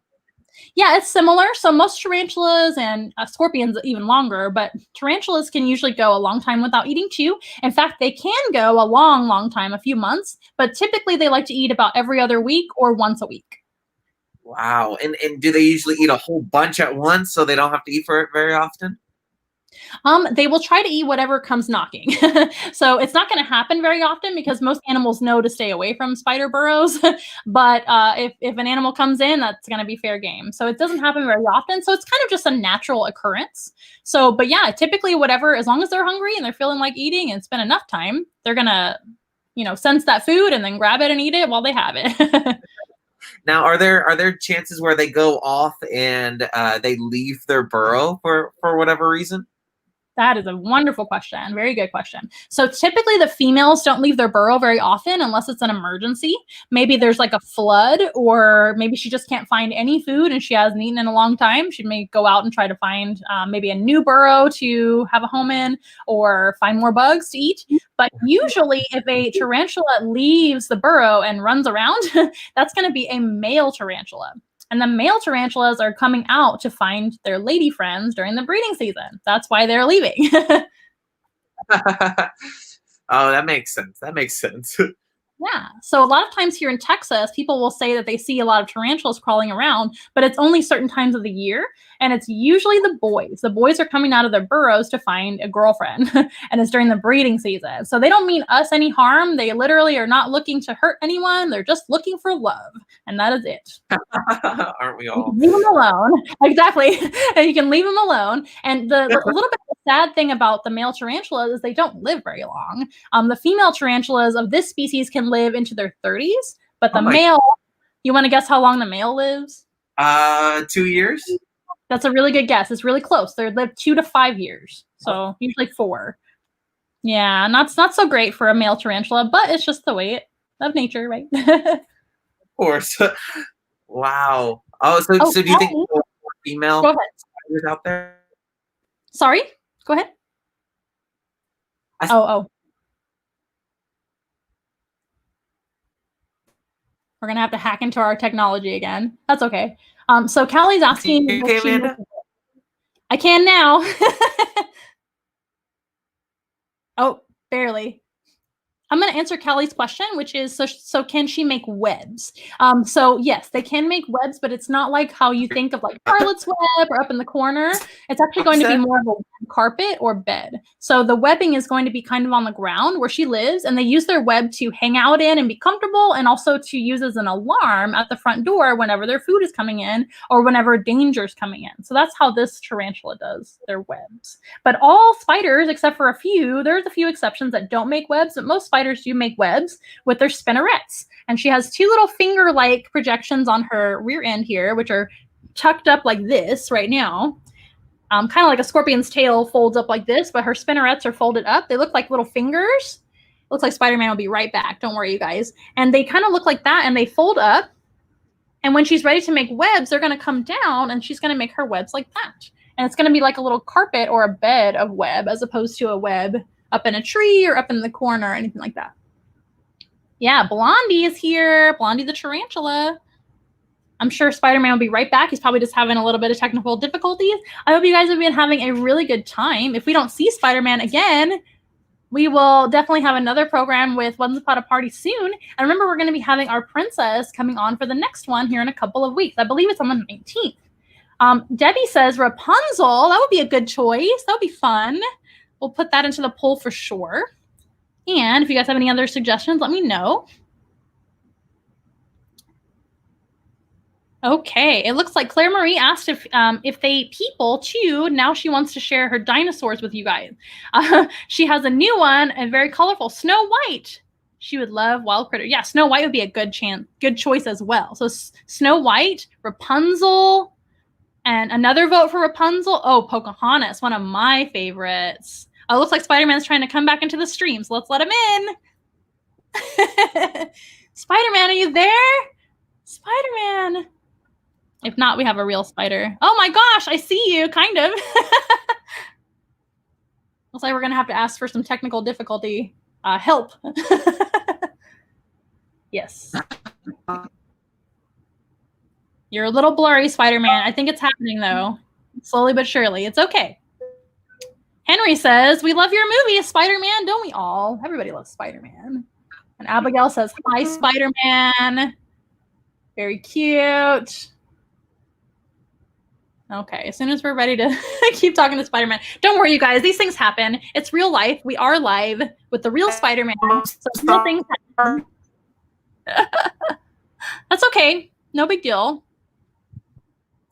Speaker 1: Yeah, it's similar. So most tarantulas and scorpions even longer, but tarantulas can usually go a long time without eating too. In fact, they can go a long time, a few months, but typically they like to eat about every other week or once a week.
Speaker 2: Wow. And do they usually eat a whole bunch at once so they don't have to eat for it very often?
Speaker 1: They will try to eat whatever comes knocking. So it's not going to happen very often because most animals know to stay away from spider burrows. But if an animal comes in, that's going to be fair game. So it doesn't happen very often. So it's kind of just a natural occurrence. So, but yeah, typically whatever, as long as they're hungry and they're feeling like eating and it's been enough time, they're going to, sense that food and then grab it and eat it while they have it.
Speaker 2: Now, are there chances where they go off and they leave their burrow for whatever reason?
Speaker 1: That is a wonderful question. Very good question. So typically the females don't leave their burrow very often unless it's an emergency. Maybe there's like a flood, or maybe she just can't find any food and she hasn't eaten in a long time. She may go out and try to find maybe a new burrow to have a home in, or find more bugs to eat. But usually if a tarantula leaves the burrow and runs around, that's going to be a male tarantula. And the male tarantulas are coming out to find their lady friends during the breeding season. That's why they're leaving.
Speaker 2: Oh, that makes sense. That makes sense.
Speaker 1: Yeah. So a lot of times here in Texas, people will say that they see a lot of tarantulas crawling around, but it's only certain times of the year. And it's usually the boys. The boys are coming out of their burrows to find a girlfriend, and it's during the breeding season. So they don't mean us any harm. They literally are not looking to hurt anyone. They're just looking for love. And that is it.
Speaker 2: Aren't we
Speaker 1: You
Speaker 2: all?
Speaker 1: can leave them alone. Exactly. You can leave them alone. And the little bit of the sad thing about the male tarantulas is they don't live very long. The female tarantulas of this species can live into their 30s, but the male, you want to guess how long the male lives?
Speaker 2: 2 years.
Speaker 1: That's a really good guess. It's really close. They live 2 to 5 years. So usually 4. Yeah, not so great for a male tarantula, but it's just the way of nature, right?
Speaker 2: Of course. Wow. Oh, so do you think more female spiders out there?
Speaker 1: Sorry? Go ahead. We're going to have to hack into our technology again. That's okay. So Callie's asking.
Speaker 2: Okay, Amanda?
Speaker 1: I can now. Oh, barely. I'm going to answer Callie's question, which is, so can she make webs? So yes, they can make webs, but it's not like how you think of like Charlotte's Web or Up in the Corner. It's actually going to be more of a carpet or bed. So the webbing is going to be kind of on the ground where she lives, and they use their web to hang out in and be comfortable, and also to use as an alarm at the front door whenever their food is coming in or whenever danger is coming in. So that's how this tarantula does their webs. But all spiders, except for a few, there's a few exceptions that don't make webs, but most spiders do make webs with their spinnerets. And she has 2 little finger-like projections on her rear end here, which are tucked up like this right now. Kind of like a scorpion's tail folds up like this, but her spinnerets are folded up. They look like little fingers. Looks like Spider-Man will be right back. Don't worry, you guys. And they kind of look like that, and they fold up. And when she's ready to make webs, they're going to come down, and she's going to make her webs like that. And it's going to be like a little carpet or a bed of web, as opposed to a web up in a tree or up in the corner or anything like that. Yeah, Blondie is here. Blondie the tarantula. I'm sure Spider-Man will be right back. He's probably just having a little bit of technical difficulties. I hope you guys have been having a really good time. If we don't see Spider-Man again, we will definitely have another program with Once Upon a Party soon. And remember, we're going to be having our princess coming on for the next one here in a couple of weeks. I believe it's on the 19th. Debbie says Rapunzel. That would be a good choice. That would be fun. We'll put that into the poll for sure. And if you guys have any other suggestions, let me know. Okay, it looks like Claire Marie asked if they people too. Now she wants to share her dinosaurs with you guys. She has a new one, and very colorful, Snow White. She would love Wild Critter. Yeah, Snow White would be a good choice as well. So Snow White, Rapunzel, and another vote for Rapunzel. Oh, Pocahontas, one of my favorites. Oh, it looks like Spider-Man's trying to come back into the stream, so let's let him in. Spider-Man, are you there? Spider-Man. If not, we have a real spider. Oh my gosh, I see you, kind of. Looks like we're going to have to ask for some technical difficulty help. Yes. You're a little blurry, Spider-Man. I think it's happening, though. Slowly but surely. It's okay. Henry says, we love your movie, Spider-Man, don't we all? Everybody loves Spider-Man. And Abigail says, hi, Spider-Man. Very cute. Okay, as soon as we're ready to keep talking to Spider-Man. Don't worry, you guys. These things happen. It's real life. We are live with the real Spider-Man. So real things happen. That's okay. No big deal.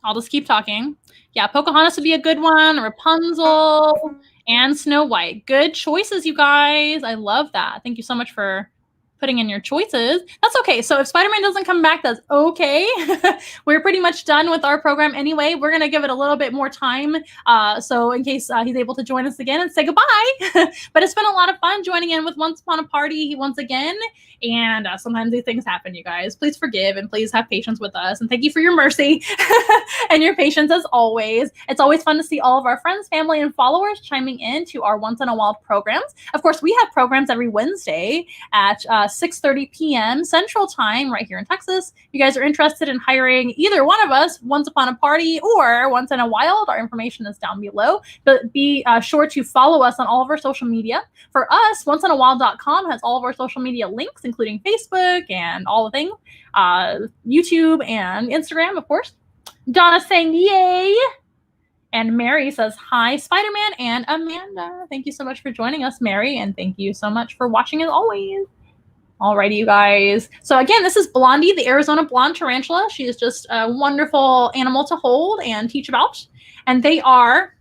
Speaker 1: I'll just keep talking. Yeah, Pocahontas would be a good one. Rapunzel and Snow White. Good choices, you guys. I love that. Thank you so much for putting in your choices. That's okay. So if Spider-Man doesn't come back, that's okay. We're pretty much done with our program anyway. We're going to give it a little bit more time. So in case he's able to join us again and say goodbye. But it's been a lot of fun joining in with Once Upon a Party once again. And sometimes these things happen, you guys. Please forgive and please have patience with us. And thank you for your mercy and your patience as always. It's always fun to see all of our friends, family, and followers chiming in to our Once in a Wild programs. Of course, we have programs every Wednesday at 6:30 p.m. Central Time right here in Texas. If you guys are interested in hiring either one of us, Once Upon a Party or Once in a Wild, our information is down below. But be sure to follow us on all of our social media. For us, onceinawild.com has all of our social media links, including Facebook and all the things, YouTube and Instagram, of course. Donna saying yay. And Mary says, hi, Spider-Man and Amanda. Thank you so much for joining us, Mary. And thank you so much for watching as always. Alrighty, you guys. So again, this is Blondie, the Arizona blonde tarantula. She is just a wonderful animal to hold and teach about. And they are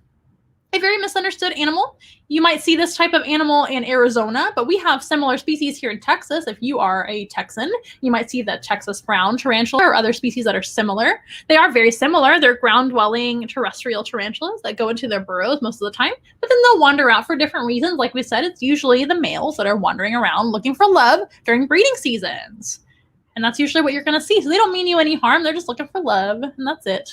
Speaker 1: a very misunderstood animal. You might see this type of animal in Arizona, but we have similar species here in Texas. If you are a Texan, you might see the Texas brown tarantula or other species that are similar. They are very similar. They're ground-dwelling terrestrial tarantulas that go into their burrows most of the time, but then they'll wander out for different reasons. Like we said, it's usually the males that are wandering around looking for love during breeding seasons. And that's usually what you're going to see. So they don't mean you any harm. They're just looking for love, and that's it.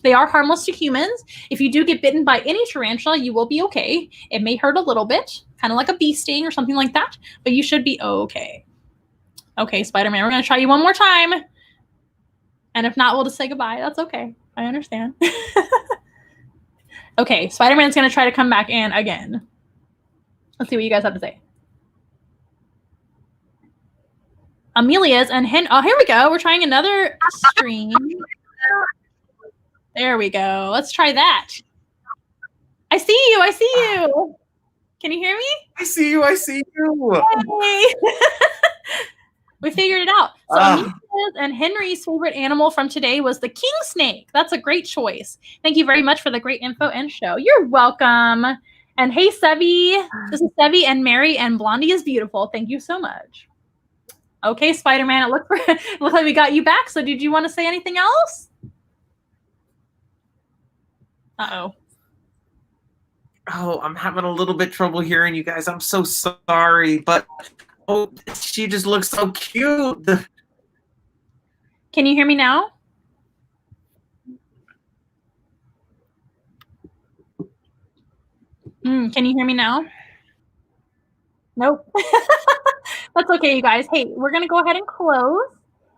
Speaker 1: They are harmless to humans. If you do get bitten by any tarantula, you will be okay. It may hurt a little bit, kind of like a bee sting or something like that, but you should be okay. Okay, Spider-Man, we're going to try you one more time. And if not, we'll just say goodbye. That's okay. I understand. Okay, Spider-Man's going to try to come back in again. Let's see what you guys have to say. Amelia's and oh, here we go. We're trying another stream. There we go. Let's try that. I see you. I see you. Can you hear me?
Speaker 2: I see you. I see you.
Speaker 1: Hey. We figured it out. So Amelia's and Henry's favorite animal from today was the king snake. That's a great choice. Thank you very much for the great info and show. You're welcome. And hey, Sevi. This is Sevi and Mary, and Blondie is beautiful. Thank you so much. Okay, Spider-Man, it looked like we got you back. So did you want to say anything else? Uh-oh.
Speaker 2: Oh, I'm having a little bit trouble hearing you guys. I'm so sorry, but oh, she just looks so cute.
Speaker 1: Can you hear me now? Can you hear me now? Nope. That's okay, you guys. Hey, we're going to go ahead and close.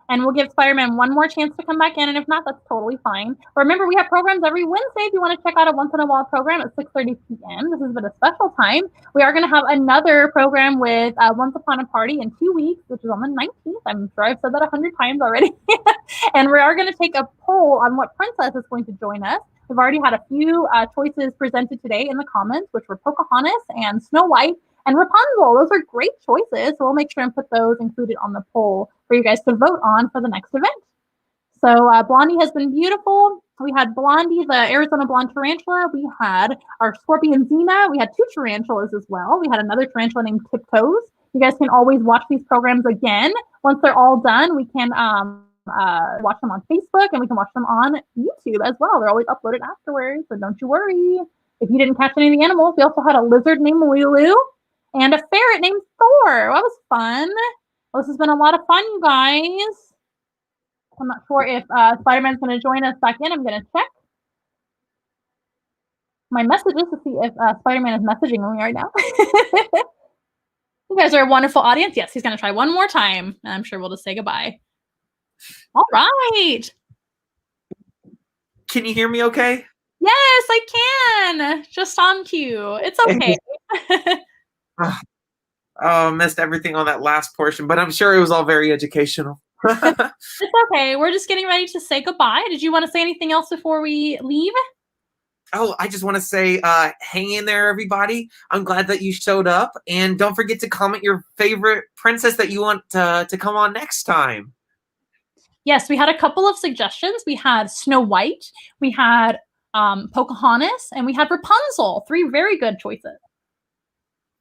Speaker 1: And we'll give Spider-Man one more chance to come back in. And if not, that's totally fine. Remember, we have programs every Wednesday. If you want to check out a Once in a While program at 6:30 p.m. This has been a special time. We are going to have another program with Once Upon a Party in 2 weeks, which is on the 19th. I'm sure I've said that 100 times already. And we are going to take a poll on what princess is going to join us. We've already had a few choices presented today in the comments, which were Pocahontas and Snow White and Rapunzel. Those are great choices. So we'll make sure and put those included on the poll for you guys to vote on for the next event. So Blondie has been beautiful. We had Blondie, the Arizona blonde tarantula. We had our scorpion Zena. We had 2 tarantulas as well. We had another tarantula named Tiptoes. You guys can always watch these programs again. Once they're all done, we can watch them on Facebook, and we can watch them on YouTube as well. They're always uploaded afterwards, so don't you worry. If you didn't catch any of the animals, we also had a lizard named Lulu and a ferret named Thor. That was fun. Well, this has been a lot of fun, you guys. I'm not sure if Spider-Man's going to join us back in. I'm going to check my messages to see if Spider-Man is messaging me right now. You guys are a wonderful audience. Yes, he's going to try one more time, and I'm sure we'll just say goodbye. All right.
Speaker 2: Can you hear me okay?
Speaker 1: Yes, I can. Just on cue. It's okay.
Speaker 2: Oh, missed everything on that last portion, but I'm sure it was all very educational.
Speaker 1: It's okay. We're just getting ready to say goodbye. Did you want to say anything else before we leave?
Speaker 2: Oh, I just want to say, hang in there, everybody. I'm glad that you showed up. And don't forget to comment your favorite princess that you want to come on next time.
Speaker 1: Yes, we had a couple of suggestions. We had Snow White, we had Pocahontas, and we had Rapunzel. 3 very good choices.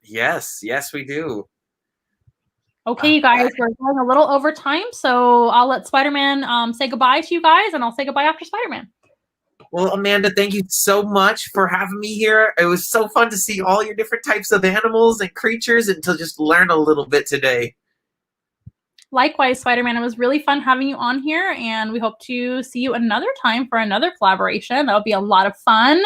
Speaker 2: Yes, we do.
Speaker 1: Okay, you guys, we're going a little over time, so I'll let Spider-Man say goodbye to you guys, and I'll say goodbye after Spider-Man.
Speaker 2: Well, Amanda, thank you so much for having me here. It was so fun to see all your different types of animals and creatures and to just learn a little bit today.
Speaker 1: Likewise, Spider-Man, it was really fun having you on here, and we hope to see you another time for another collaboration. That'll be a lot of fun,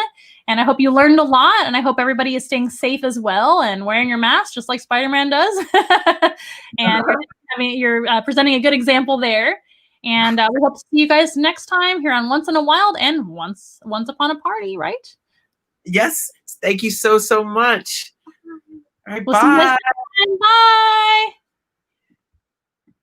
Speaker 1: and I hope you learned a lot, and I hope everybody is staying safe as well and wearing your mask just like Spider-Man does. And I mean, you're presenting a good example there. And we hope to see you guys next time here on Once in a Wild and Once Upon a Party, right?
Speaker 2: Yes. Thank you so much. All right,
Speaker 1: We'll see you guys
Speaker 2: bye.
Speaker 1: next time. Bye.